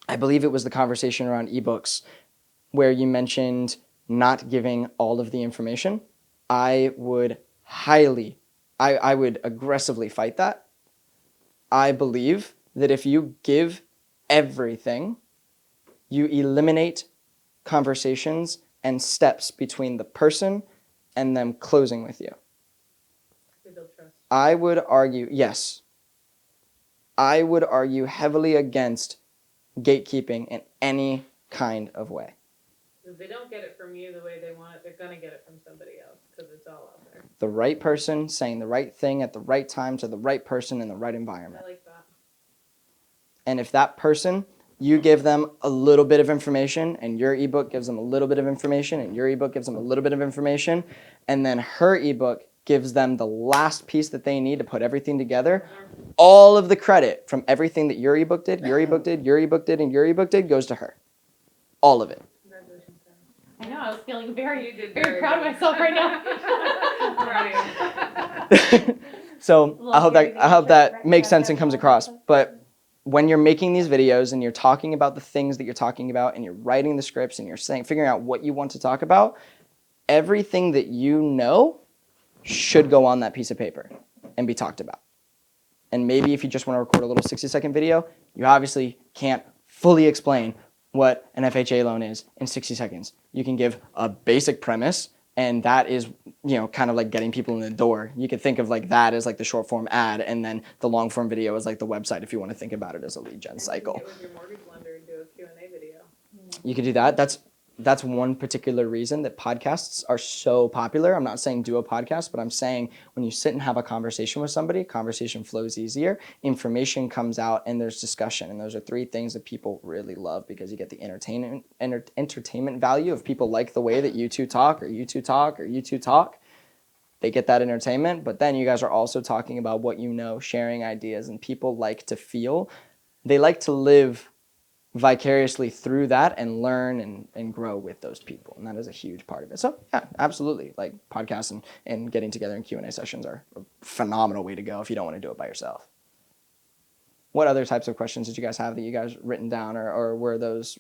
I believe it was the conversation around ebooks, where you mentioned not giving all of the information. I would I would aggressively fight that. I believe that if you give everything, you eliminate conversations and steps between the person and them closing with you. We build trust. I would argue, yes, I would argue heavily against gatekeeping in any kind of way. If they don't get it from you the way they want it, they're gonna get it from somebody else because it's all out there. The right person saying the right thing at the right time to the right person in the right environment. I like that. And if that person, you give them a little bit of information and your ebook gives them a little bit of information and your ebook gives them a little bit of information, and then her ebook gives them the last piece that they need to put everything together, all of the credit from everything that your ebook did, your ebook did, your ebook did, and your ebook did goes to her. All of it. Congratulations, Sarah. I know. I was feeling very, You did very proud of myself right now. Right. So I hope that Right, makes right, sense right, and comes right. across. But when you're making these videos and you're talking about the things that you're talking about and you're writing the scripts and you're figuring out what you want to talk about, everything that you know should go on that piece of paper and be talked about. And maybe if you just want to record a little 60-second video, you obviously can't fully explain what an FHA loan is in 60 seconds. You can give a basic premise, and that is, kind of like getting people in the door. You could think of like that as like the short form ad, and then the long form video is like the website if you want to think about it as a lead gen cycle. Get with your mortgage lender and do a Q&A video. You could do that. That's one particular reason that podcasts are so popular. I'm not saying do a podcast, but I'm saying when you sit and have a conversation with somebody, conversation flows easier, information comes out, and there's discussion. And those are three things that people really love because you get the entertainment value of people like the way that you two talk or you two talk or you two talk. They get that entertainment, but then you guys are also talking about what you know, sharing ideas, and people like to feel, they like to live vicariously through that and learn and grow with those people, and that is a huge part of it. So yeah, absolutely, like podcasts and getting together in Q&A sessions are a phenomenal way to go if you don't want to do it by yourself. What other types of questions did you guys have that you guys written down, or were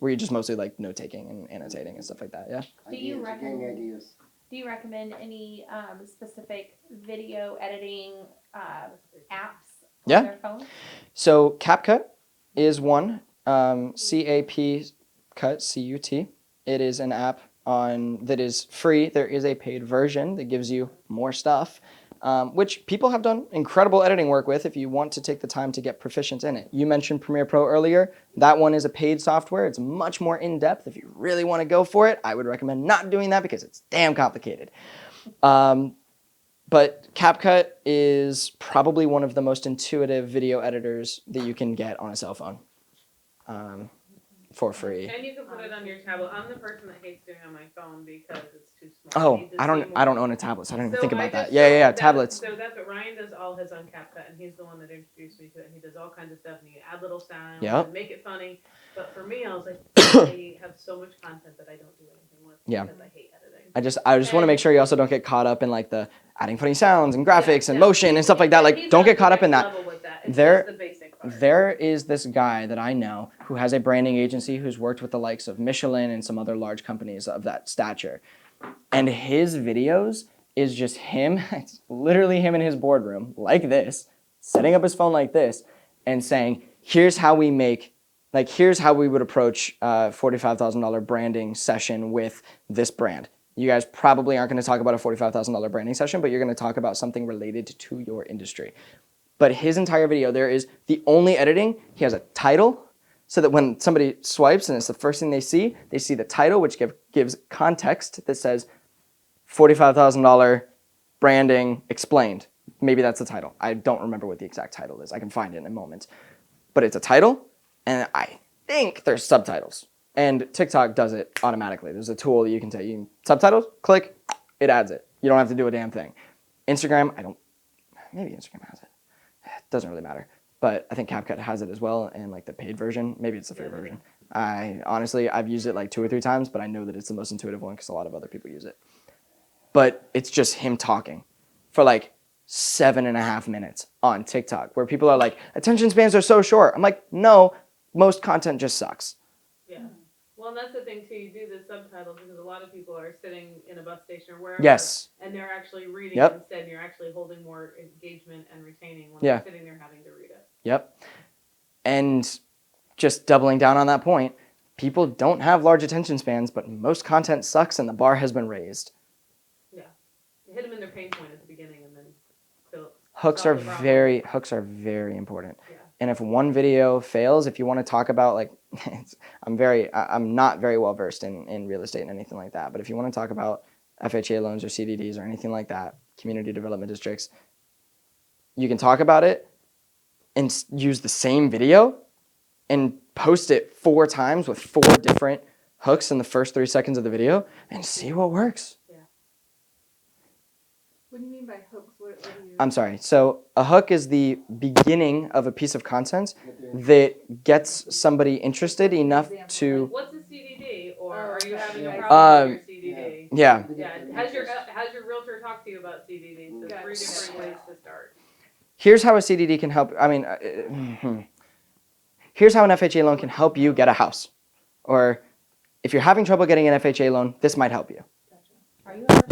you just mostly like note taking and annotating and stuff like that? Yeah. Do you Ideas, getting ideas. Do you recommend any specific video editing apps on Yeah. their phone? So CapCut is one. CAP cut CUT It is an app that is free. There is a paid version that gives you more stuff, which people have done incredible editing work with if you want to take the time to get proficient in it. You mentioned Premiere Pro earlier. That one is a paid software. It's much more in-depth. If you really want to go for it, I would recommend not doing that because it's damn complicated. But CapCut is probably one of the most intuitive video editors that you can get on a cell phone for free. And you can put it on your tablet. I'm the person that hates doing it on my phone because it's too small. Oh, I don't own a tablet, so I don't even think about that. So Yeah, tablets. So that's what Ryan does all his on CapCut, and he's the one that introduced me to it. And he does all kinds of stuff, and you add little sounds and make it funny. But for me, I was like, I have so much content that I don't do anything with because I hate editing. I just want to make sure you also don't get caught up in like the adding funny sounds and graphics and motion and stuff like that. Like, don't get caught up in that. There is this guy that I know who has a branding agency who's worked with the likes of Michelin and some other large companies of that stature. And his videos is just him, it's literally him in his boardroom like this, setting up his phone like this and saying, here's how we would approach a $45,000 branding session with this brand. You guys probably aren't going to talk about a $45,000 branding session, but you're going to talk about something related to your industry. But his entire video, there is the only editing. He has a title so that when somebody swipes and it's the first thing they see the title, which gives context that says $45,000 branding explained. Maybe that's the title. I don't remember what the exact title is. I can find it in a moment. But it's a title, and I think there's subtitles. And TikTok does it automatically. There's a tool that you can take. Subtitles, click, it adds it. You don't have to do a damn thing. Instagram, maybe Instagram has it. It doesn't really matter. But I think CapCut has it as well, and like the paid version. Maybe it's the free version. I've used it like 2 or 3 times, but I know that it's the most intuitive one because a lot of other people use it. But it's just him talking for like 7.5 minutes on TikTok, where people are like, attention spans are so short. I'm like, no, most content just sucks. Yeah. Well, and that's the thing too. You do the subtitles because a lot of people are sitting in a bus station or wherever, and they're actually reading instead. And you're actually holding more engagement and retaining when they're sitting there having to read it. Yep. And just doubling down on that point, people don't have large attention spans, but most content sucks, and the bar has been raised. Yeah, you hit them in their pain point at the beginning, and then hooks are very important. Yeah. And if one video fails, if you want to talk about like, I'm not very well versed in real estate and anything like that. But if you want to talk about FHA loans or CDDs or anything like that, community development districts, you can talk about it and use the same video and post it 4 times with 4 different hooks in the first 3 seconds of the video and see what works. What do you mean by hooks? What do you... I'm sorry. So a hook is the beginning of a piece of content that gets somebody interested enough to... What's a CDD? Or are you having a problem with your CDD? Yeah. Has your realtor talked to you about CDD? So 3 different ways to start. Here's how a CDD can help. Here's how an FHA loan can help you get a house. Or if you're having trouble getting an FHA loan, this might help you. Gotcha. Are you ever...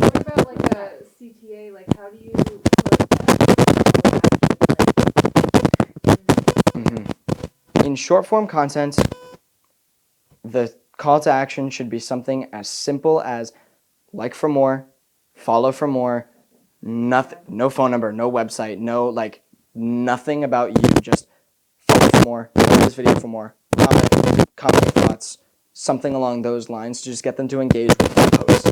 What about like a CTA? Like, how do you put that? In short form content, the call to action should be something as simple as like for more, follow for more, nothing, no phone number, no website, nothing about you, just follow for more, follow this video for more, comment your thoughts, something along those lines to just get them to engage with the post.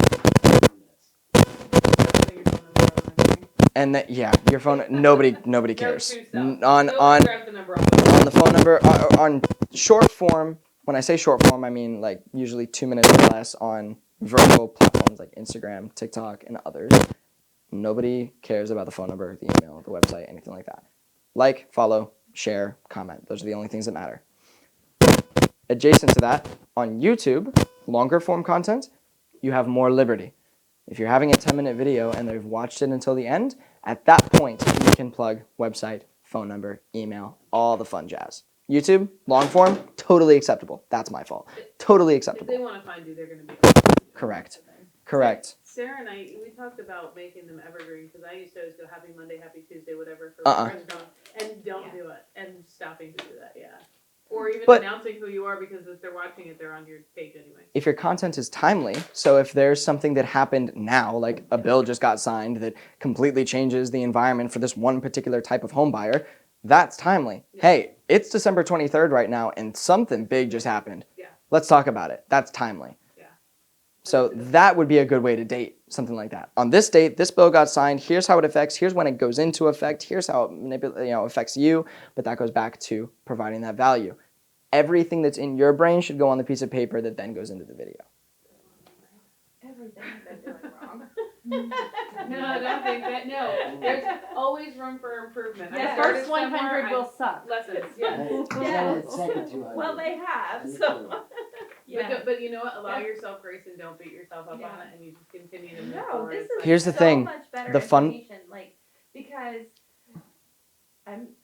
And your phone. Nobody cares. On the phone number on short form. When I say short form, I mean like usually 2 minutes or less on vertical platforms like Instagram, TikTok, and others. Nobody cares about the phone number, the email, the website, anything like that. Like, follow, share, comment. Those are the only things that matter. Adjacent to that, on YouTube, longer form content, you have more liberty. If you're having a 10-minute video and they've watched it until the end, at that point, you can plug website, phone number, email, all the fun jazz. YouTube, long form, totally acceptable. That's my fault. Totally acceptable. If they want to find you, they're going to be Correct. Sarah and I, we talked about making them evergreen because I used to always go Happy Monday, Happy Tuesday, whatever for my friends and don't do it and stopping to do that. Yeah. Or even But- announcing who you are, because if they're watching it, they're on your page anyway. If your content is timely, so if there's something that happened now, like a bill just got signed that completely changes the environment for this one particular type of home buyer, that's timely. Yeah. Hey, it's December 23rd right now and something big just happened. Yeah. Let's talk about it. That's timely. Yeah. So that would be a good way to date something like that. On this date, this bill got signed. Here's how it affects. Here's when it goes into effect. Here's how it affects you. But that goes back to providing that value. Everything that's in your brain should go on the piece of paper that then goes into the video. Everything I've been doing wrong. No, don't think that. No, there's always room for improvement. The I started first 100 somewhere, will suck. lessons. Yeah. Yeah, it's second 200. Well, they have, And so. it's But you know what? Allow Yeah. yourself grace and don't beat yourself up on Yeah. it, and you just continue to move No, forward. this It's is like- Here's the so thing, much better the fun- information, like, because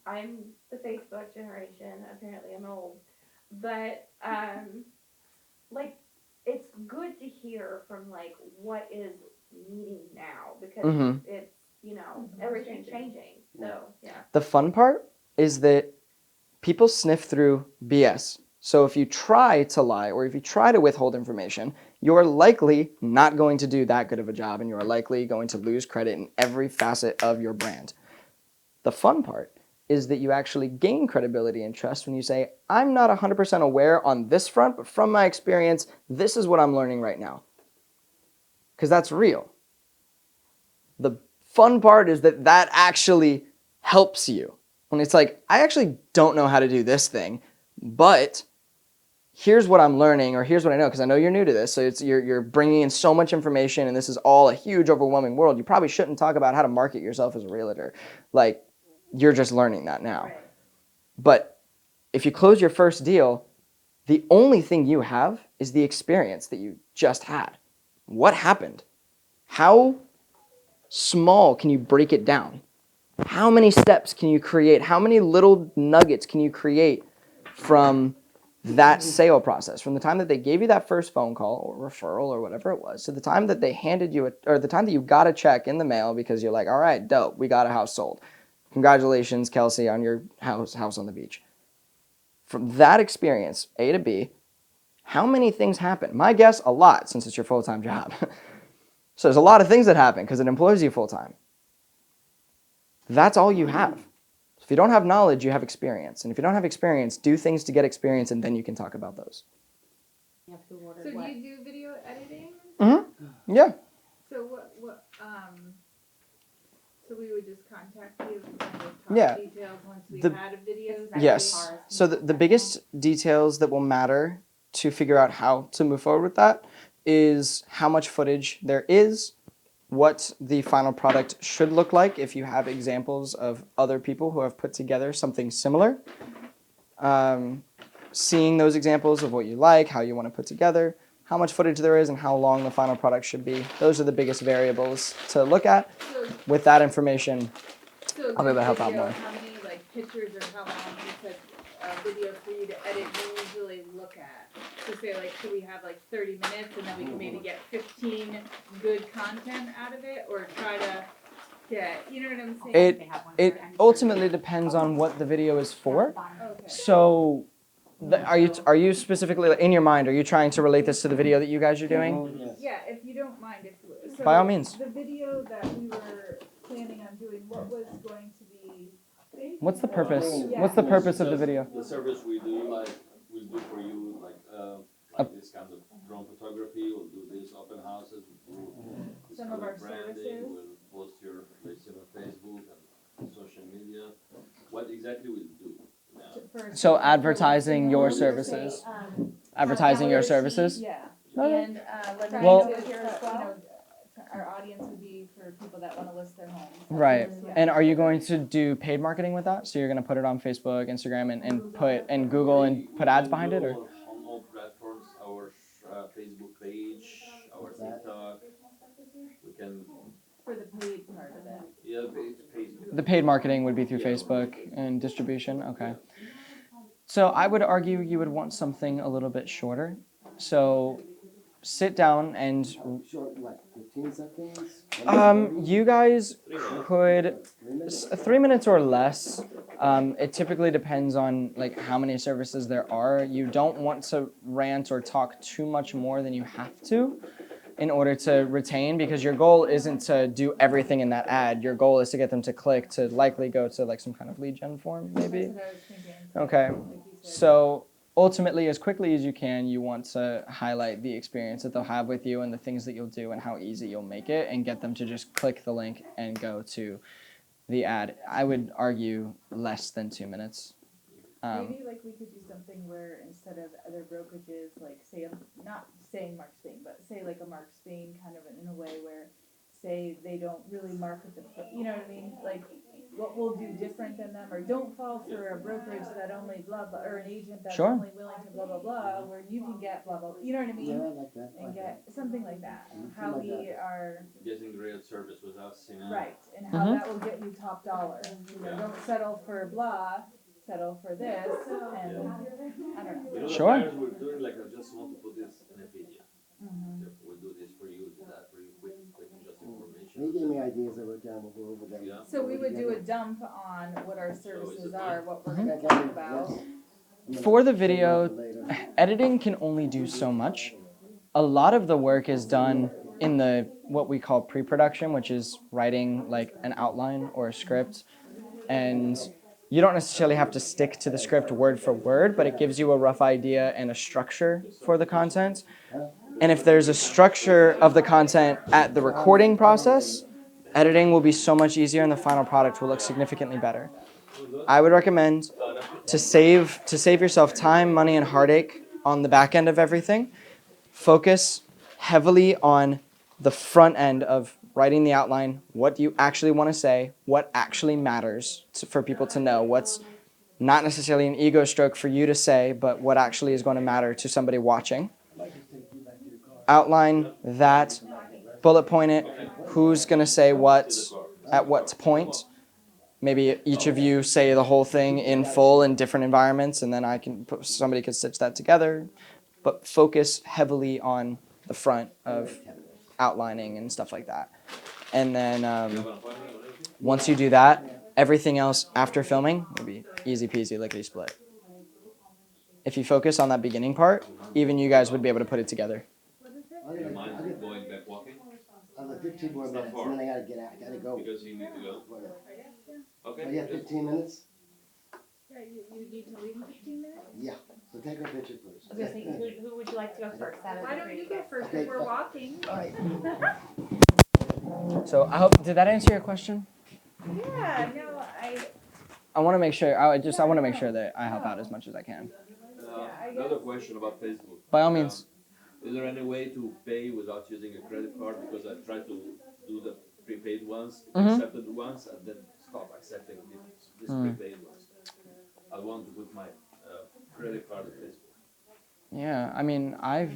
I'm the Facebook generation, apparently I'm old, but, like, it's good to hear from, like, what is needing now, because Mhm. it's, everything's changing, so, yeah. The fun part is that people sniff through BS. So if you try to lie or if you try to withhold information, you're likely not going to do that good of a job and you're likely going to lose credit in every facet of your brand. The fun part is that you actually gain credibility and trust when you say, I'm not 100% aware on this front, but from my experience, this is what I'm learning right now. Because that's real. The fun part is that that actually helps you. When it's like, I actually don't know how to do this thing, but here's what I'm learning, or here's what I know, because I know you're new to this, so you're bringing in so much information, and this is all a huge, overwhelming world. You probably shouldn't talk about how to market yourself as a realtor. Like, you're just learning that now. Right. But if you close your first deal, the only thing you have is the experience that you just had. What happened? How small can you break it down? How many steps can you create? How many little nuggets can you create from that sale process, from the time that they gave you that first phone call or referral or whatever it was, to the time that they handed you or the time that you got a check in the mail because you're like, all right, dope, we got a house sold. Congratulations, Kelsey, on your house on the beach. From that experience, A to B, how many things happen? My guess, a lot, since it's your full-time job. So there's a lot of things that happen because it employs you full-time. That's all you have. If you don't have knowledge, you have experience. And if you don't have experience, do things to get experience, and then you can talk about those. You have to order So do what? you do video editing? Yeah. So so we would just contact you and kind of talk Yeah. details once we The- had a video? Yes. So the biggest details that will matter to figure out how to move forward with that is how much footage there is, what the final product should look like if you have examples of other people who have put together something similar. Seeing those examples of what you like, how you want to put together, how much footage there is, and how long the final product should be. Those are the biggest variables to look at. So, With that information, so I'll be able to help out video, more. how many like pictures or how long you said video for you to edit you usually look at? So say like, could we have like 30 minutes and then we can maybe get 15 good content out of it, or try to get, you know what I'm saying? It ultimately depends on what the video is for. Okay. So, are you specifically in your mind? Are you trying to relate this to the video that you guys are doing? Oh, yes. Yeah, if you don't mind, so By all means. the video that we were planning on doing, what was going to be? What's the purpose? Yeah. What's the purpose of the video? The service we do, like, we'll do for you, like this kind of drone photography, we'll do these open houses, we'll do this Some of our color branding, services. we'll post your listing on Facebook and social media. What exactly we'll do now? So advertising your services. Advertising your services. Yeah. Okay. And let me Well- know here as well. Our audience would be for people that want to list their homes. Right. Yeah. And are you going to do paid marketing with that? So you're going to put it on Facebook, Instagram, and Google and put ads behind it, or? On all platforms, our Facebook page, our TikTok, we can, For the paid part of it. yeah, page. The paid marketing would be through Facebook and distribution. Okay. So I would argue you would want something a little bit shorter. So sit down and Short, like 15 seconds? 20, you guys 3 minutes. could 3 minutes? 3 minutes or less. It typically depends on like how many services there are. You don't want to rant or talk too much more than you have to in order to retain, because your goal isn't to do everything in that ad. Your goal is to get them to click to likely go to like some kind of lead gen form maybe. That's what I was thinking. Okay. Like you said. So ultimately, as quickly as you can, you want to highlight the experience that they'll have with you and the things that you'll do and how easy you'll make it, and get them to just click the link and go to the ad. I would argue less than 2 minutes. Maybe like we could do something where instead of other brokerages, like say, not saying Mark Spain, but say like a Mark Spain kind of in a way where, say they don't really market the, you know what I mean? Like what we'll do different than them, or don't fall for a brokerage that only blah blah, or an agent that's Sure. only willing to blah blah blah, where you can get blah blah, you know what I mean? Yeah, I like that. I And like get something like that. Mhm. How Like we are Getting great service with us, you know. right, and how that will get you top dollar. You know, don't settle for blah, settle for this, and I don't know. You know, Sure. the buyers were doing like, I just want to put this in a video. Mhm. We'll do this for you, do that for you, quick, just information. You gave me ideas that were down, we'll go over them. Yeah. So we would do a dump on what our services are, what we're Okay, gonna okay, talk about. yes. I'm gonna For the save video, one for later. editing can only do so much. A lot of the work is done in the what we call pre-production, which is writing like an outline or a script. And you don't necessarily have to stick to the script word for word, but it gives you a rough idea and a structure for the content. And if there's a structure of the content at the recording process, editing will be so much easier and the final product will look significantly better. I would recommend to save yourself time, money, and heartache on the back end of everything, focus heavily on the front end of writing the outline. What do you actually want to say? What actually matters for people to know? What's not necessarily an ego stroke for you to say, but what actually is going to matter to somebody watching. Outline that, bullet point it, who's going to say what at what point. Maybe each of you say the whole thing in full in different environments, and then somebody could stitch that together. But focus heavily on the front of outlining and stuff like that. And then once you do that, everything else after filming will be easy peasy, lickety split. If you focus on that beginning part, even you guys would be able to put it together. Do you mind going back walking? I'm like 15 more minutes, and then I gotta get out, I gotta go. Because you need to go. Okay. Oh, yeah, 15 minutes? Yeah, you need to leave in 15 minutes? Yeah, so take our picture first. I was gonna say, who would you like to go first? Why don't you go first, Okay, if we're walking? All right. So I hope, did that answer your question? Yeah, no, I want to make sure, I want to make sure that I help out as much as I can. Another question about Facebook. By all means. Is there any way to pay without using a credit card? Because I tried to do the prepaid ones, accepted ones, and then stop accepting this prepaid ones. I want to put my credit card at Facebook. Yeah, I mean, I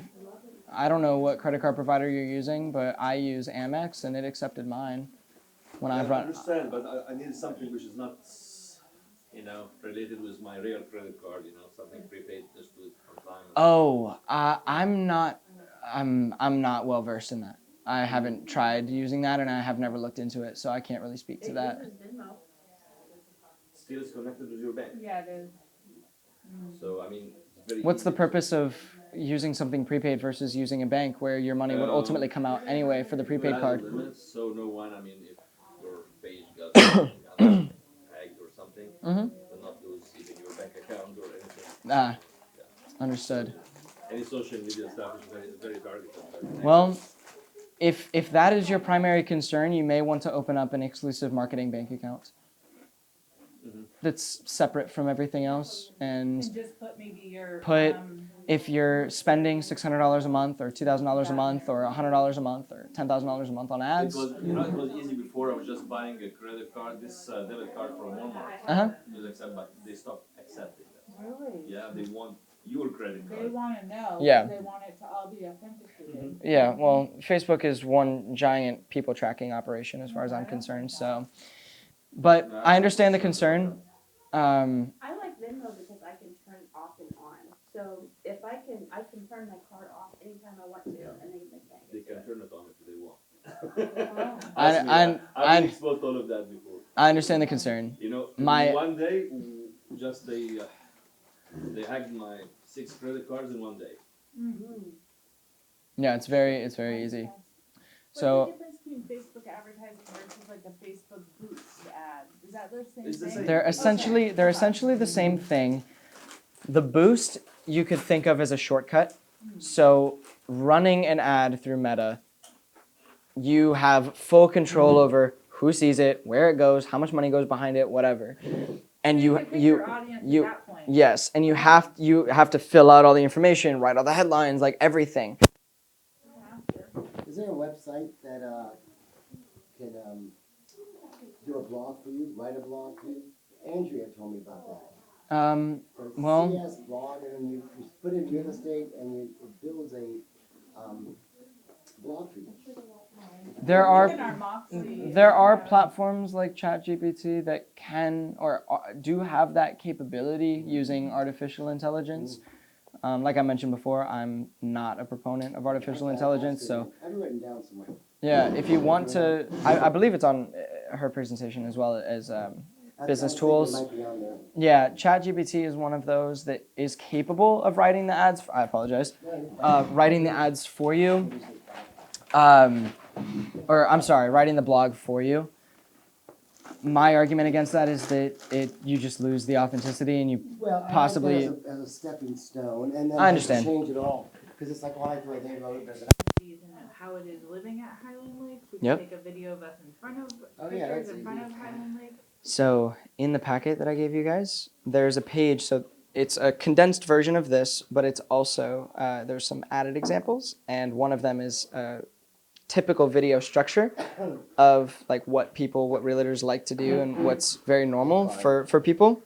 don't know what credit card provider you're using, but I use Amex and it accepted mine when I've I run. understand, but I need something which is not, related with my real credit card. Something prepaid just to on time. Oh, I'm not well versed in that. I haven't tried using that, and I have never looked into it, so I can't really speak to that. Still is connected with your bank. yeah, there's, So I mean, it's very What's the easy. purpose of using something prepaid versus using a bank where your money would ultimately come out anyway for the prepaid Without card? limits, so no one, if your page got hacked or something, will not lose even your bank account or anything. Understood. Any social media stuff is very targeted. Well, if that is your primary concern, you may want to open up an exclusive marketing bank account that's separate from everything else. And and just put maybe your, if you're spending $600 a month or $2,000 a month or $100 a month or $10,000 a month on ads. It was easy before. I was just buying a credit card, this debit card from Walmart. It was accepted, but they stopped accepting that. really? Yeah, they want your credit They card. wanna know, Yeah. they want it to all be authenticated. Yeah, well, Facebook is one giant people tracking operation as far as I'm concerned. So, but I understand the concern. I like Venmo because I can turn off and on. So if I can turn my card off anytime I want to, and they can't They get to can it. turn it on if they want. I- Ask me I- that. I've been exposed to all of that before. I understand the concern. You know, My- one day, just they hacked my 6 credit cards in one day. Yeah, it's very easy. So What's the difference between Facebook advertising versus like a Facebook boost ad? Is that the same It's the thing? same. they're essentially the same thing. The boost you could think of as a shortcut. So running an ad through Meta, you have full control over who sees it, where it goes, how much money goes behind it, whatever. And So you can pick your audience you at that point. yes, and you have to fill out all the information, write all the headlines, like everything. Is there a website that can do a blog for you, write a blog for you? Andrea told me about that. So it's Well- CS blog, and then you put in real estate, and it builds a blog for you. There are Even our Moxie, there are platforms like ChatGPT that can or do have that capability using artificial intelligence. Like I mentioned before, I'm not a proponent of artificial intelligence, so I've written down somewhere. yeah, if you want to, I believe it's on her presentation as well as business tools. It might be on there. Yeah, ChatGPT is one of those that is capable of writing the ads. I apologize. Writing the ads for you. Or I'm sorry, writing the blog for you. My argument against that is that you just lose the authenticity and you Well, possibly- I like that as a stepping stone, and then I understand. change it all, because it's like, well, I do it, they wrote it. and how it is living at Highland Lake. We Yep. can take a video of us in front of Oh, yeah, pictures that's in front easy. of Highland Lake. So in the packet that I gave you guys, there's a page. So it's a condensed version of this, but it's also there's some added examples, and one of them is a typical video structure of like what realtors like to do and what's very normal for people.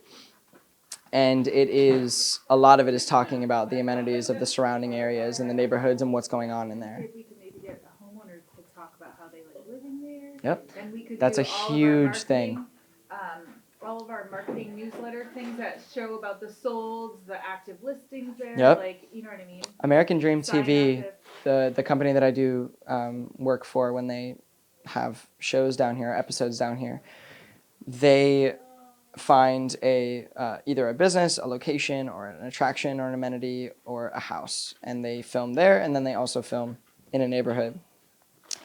And a lot of it is talking about the amenities of the surrounding areas and the neighborhoods and what's going on in there. If we could maybe get the homeowners to talk about how they like living there. Yep. And we could That's do a all of our huge thing. marketing, all of our marketing newsletter things that show about the solds, the active listings there. Yep. Like, you know what I mean? American Dream Sign TV, up if- the company that I do work for when they have shows down here, episodes down here, they find either a business, a location, or an attraction, or an amenity, or a house, and they film there, and then they also film in a neighborhood.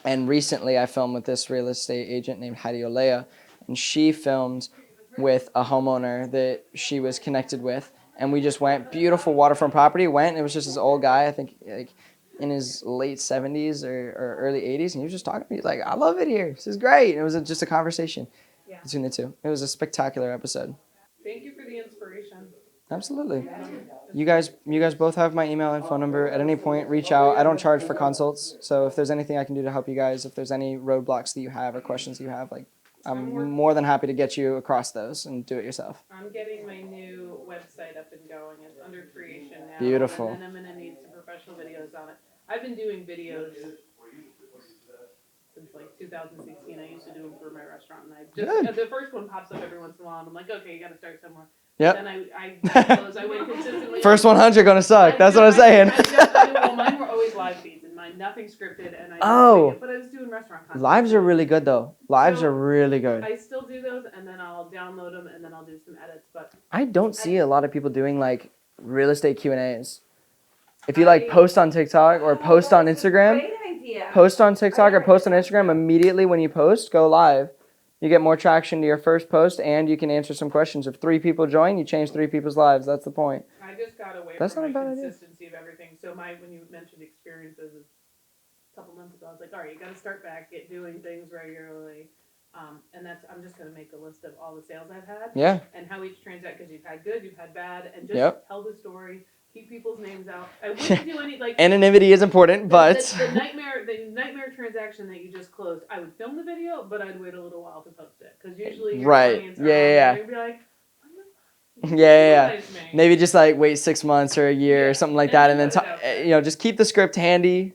And recently, I filmed with this real estate agent named Heidi Olea, and she filmed with a homeowner that she was connected with, and we just went, beautiful waterfront property, and it was just this old guy, I think like in his late 70s or early 80s, and he was just talking to me. He's like, I love it here. This is great. And it was just a conversation between the two. It was a spectacular episode. Thank you for the inspiration. Absolutely. You guys both have my email and phone number. At any point, reach out. I don't charge for consults, so if there's anything I can do to help you guys, if there's any roadblocks that you have or questions you have, like I'm more than happy to get you across those and do it yourself. I'm getting my new website up and going. It's under creation now. Beautiful. And then I'm gonna need some professional videos on it. I've been doing videos since like 2016. I used to do them for my restaurant, and the first one pops up every once in a while, and I'm like, okay, you got to start somewhere. Yep. Then I went consistently. First 100 gonna suck. That's what I'm saying. Well, mine were always live feeds, and mine nothing scripted, and but I was doing restaurant content. Lives are really good though. Lives So, are really good. I still do those, and then I'll download them, and then I'll do some edits. But I don't see a lot of people doing like real estate Q&As. If you like post on TikTok or post on Instagram, Great idea. post on TikTok or post on Instagram immediately when you post, go live. You get more traction to your first post, and you can answer some questions. If 3 people join, you change 3 people's lives. That's the point. I just got away That's from not a my bad idea. consistency of everything. So when you mentioned experiences a couple months ago, I was like, all right, you got to start back, get doing things regularly. And I'm just going to make a list of all the sales I've had. Yeah. And how each transact, because you've had good, you've had bad, and just Yep. tell the story, keep people's names out. I wouldn't do any, like, Anonymity is important, but the nightmare transaction that you just closed, I would film the video, but I'd wait a little while to post it. Because usually your Right. clients are Yeah, on there, yeah. and they'd be like, yeah. "Realize me." Maybe just like wait 6 months or a year or Yeah. something like And that, then and then put it out there. just keep the script handy.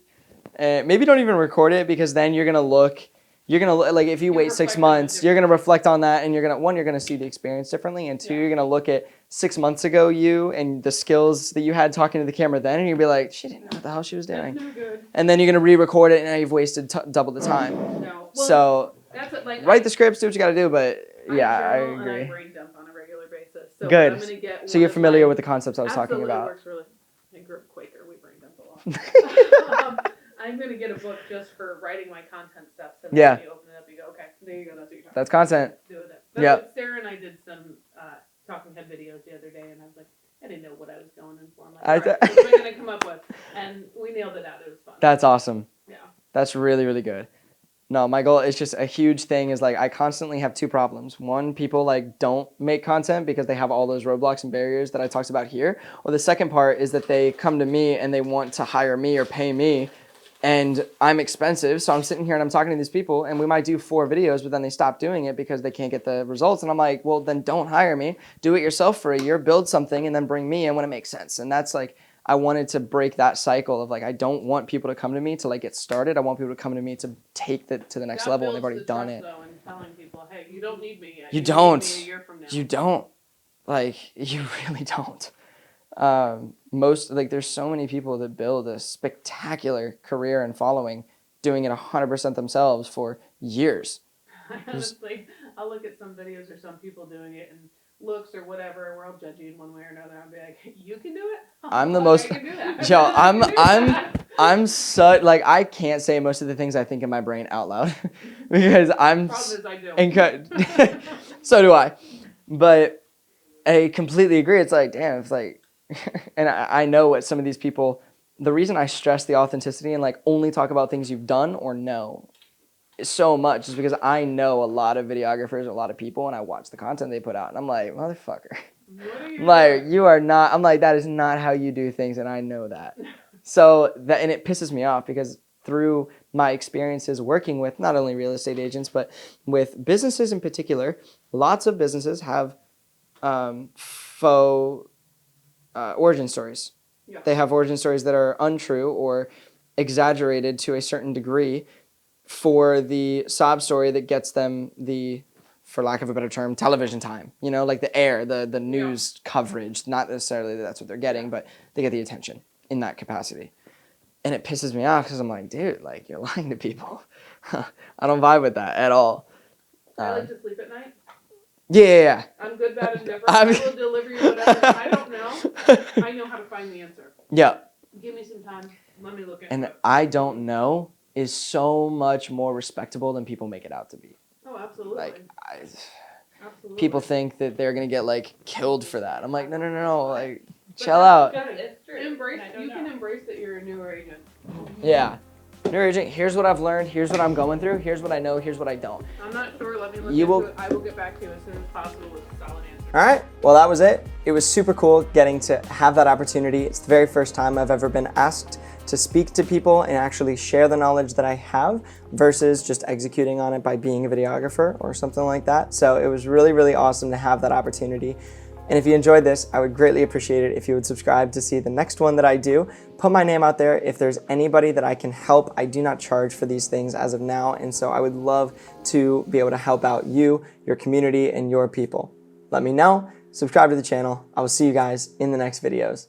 Maybe don't even record it, because then you're gonna look like if you You wait 6 reflect on it months, you're gonna reflect on that, and you're gonna see the experience differently, and 2, Yeah. you're gonna look at 6 months ago you and the skills that you had talking to the camera then, and you'd be like, she didn't know what the hell she was doing. That's no good. And then you're going to re-record it, and now you've wasted double the time. No. Well, So that's what, like, write the scripts, do what you got to do, but yeah, I journal and I agree. brain dump on a regular basis. So Good. I'm gonna get So you're one of familiar my- with the concepts I was talking Absolutely about. works really. I grew up Quaker. We brain dump a lot. I'm gonna get a book just for writing my content stuff. So that Yeah. when you open it up, you go, okay, there you go. That's what you're talking That's about. content. Do with it. Yep. But Sarah and I did some talking head videos the other day, and I was like, I didn't know what I was going in for. I'm like, all right, what am I gonna come up with? And we nailed it out. It was fun. That's awesome. Yeah. That's really, really good. No, my goal is just a huge thing is like I constantly have two problems. One, people like don't make content because they have all those roadblocks and barriers that I talked about here. Or the second part is that they come to me and they want to hire me or pay me, and I'm expensive. So I'm sitting here and I'm talking to these people, and we might do 4 videos, but then they stop doing it because they can't get the results. And I'm like, well, then don't hire me. Do it yourself for a year, build something, and then bring me in when it makes sense. And that's like, I wanted to break that cycle of like, I don't want people to come to me to like get started. I want people to come to me to take that to the next That level, and they've builds already the done trust, it. Though, and telling people, hey, you don't need me yet. You need don't. me a year from now. You don't. Like, you really don't. There's so many people that build a spectacular career and following doing it 100% themselves for years. Honestly, I'll look at some videos or some people doing it and looks or whatever, we're all judging in one way or another. I'll be like, you can do it? I'm the I most, can do that. yo, I can do that. I'm such, like, I can't say most of the things I think in my brain out loud because I'm, Problem is I don't. so do I, but I completely agree. It's like, damn, it's like, and I know what some of these people, the reason I stress the authenticity and like only talk about things you've done or know so much is because I know a lot of videographers, a lot of people, and I watch the content they put out, and I'm like, motherfucker. What are you I'm like, doing? you are not, I'm like, that is not how you do things, and I know that. So that, and it pisses me off because through my experiences working with not only real estate agents, but with businesses in particular, lots of businesses have faux origin stories. Yeah. They have origin stories that are untrue or exaggerated to a certain degree for the sob story that gets them the, for lack of a better term, television time. You know, like the air, the news coverage. Not necessarily that that's what they're getting, but they get the attention in that capacity. And it pisses me off because I'm like, dude, like, you're lying to people. I don't vibe with that at all. I like to sleep at night. Yeah. I'm good, bad, and different. I will deliver you whatever. I don't know. I know how to find the answer. Yeah. Give me some time. Let me look at And it. I don't know is so much more respectable than people make it out to be. Oh, absolutely. Like, Absolutely. people think that they're gonna get like killed for that. I'm like, no, like, chill out. It's true. Embrace. You can embrace that you're a newer agent. Yeah. New agent, here's what I've learned, here's what I'm going through, here's what I know, here's what I don't. I'm not sure. Let me look You into will- it. I will get back to you as soon as possible with a solid answer. All right, well, that was it. It was super cool getting to have that opportunity. It's the very first time I've ever been asked to speak to people and actually share the knowledge that I have versus just executing on it by being a videographer or something like that. So it was really, really awesome to have that opportunity. And if you enjoyed this, I would greatly appreciate it if you would subscribe to see the next one that I do. Put my name out there if there's anybody that I can help. I do not charge for these things as of now, and so I would love to be able to help out you, your community, and your people. Let me know. Subscribe to the channel. I will see you guys in the next videos.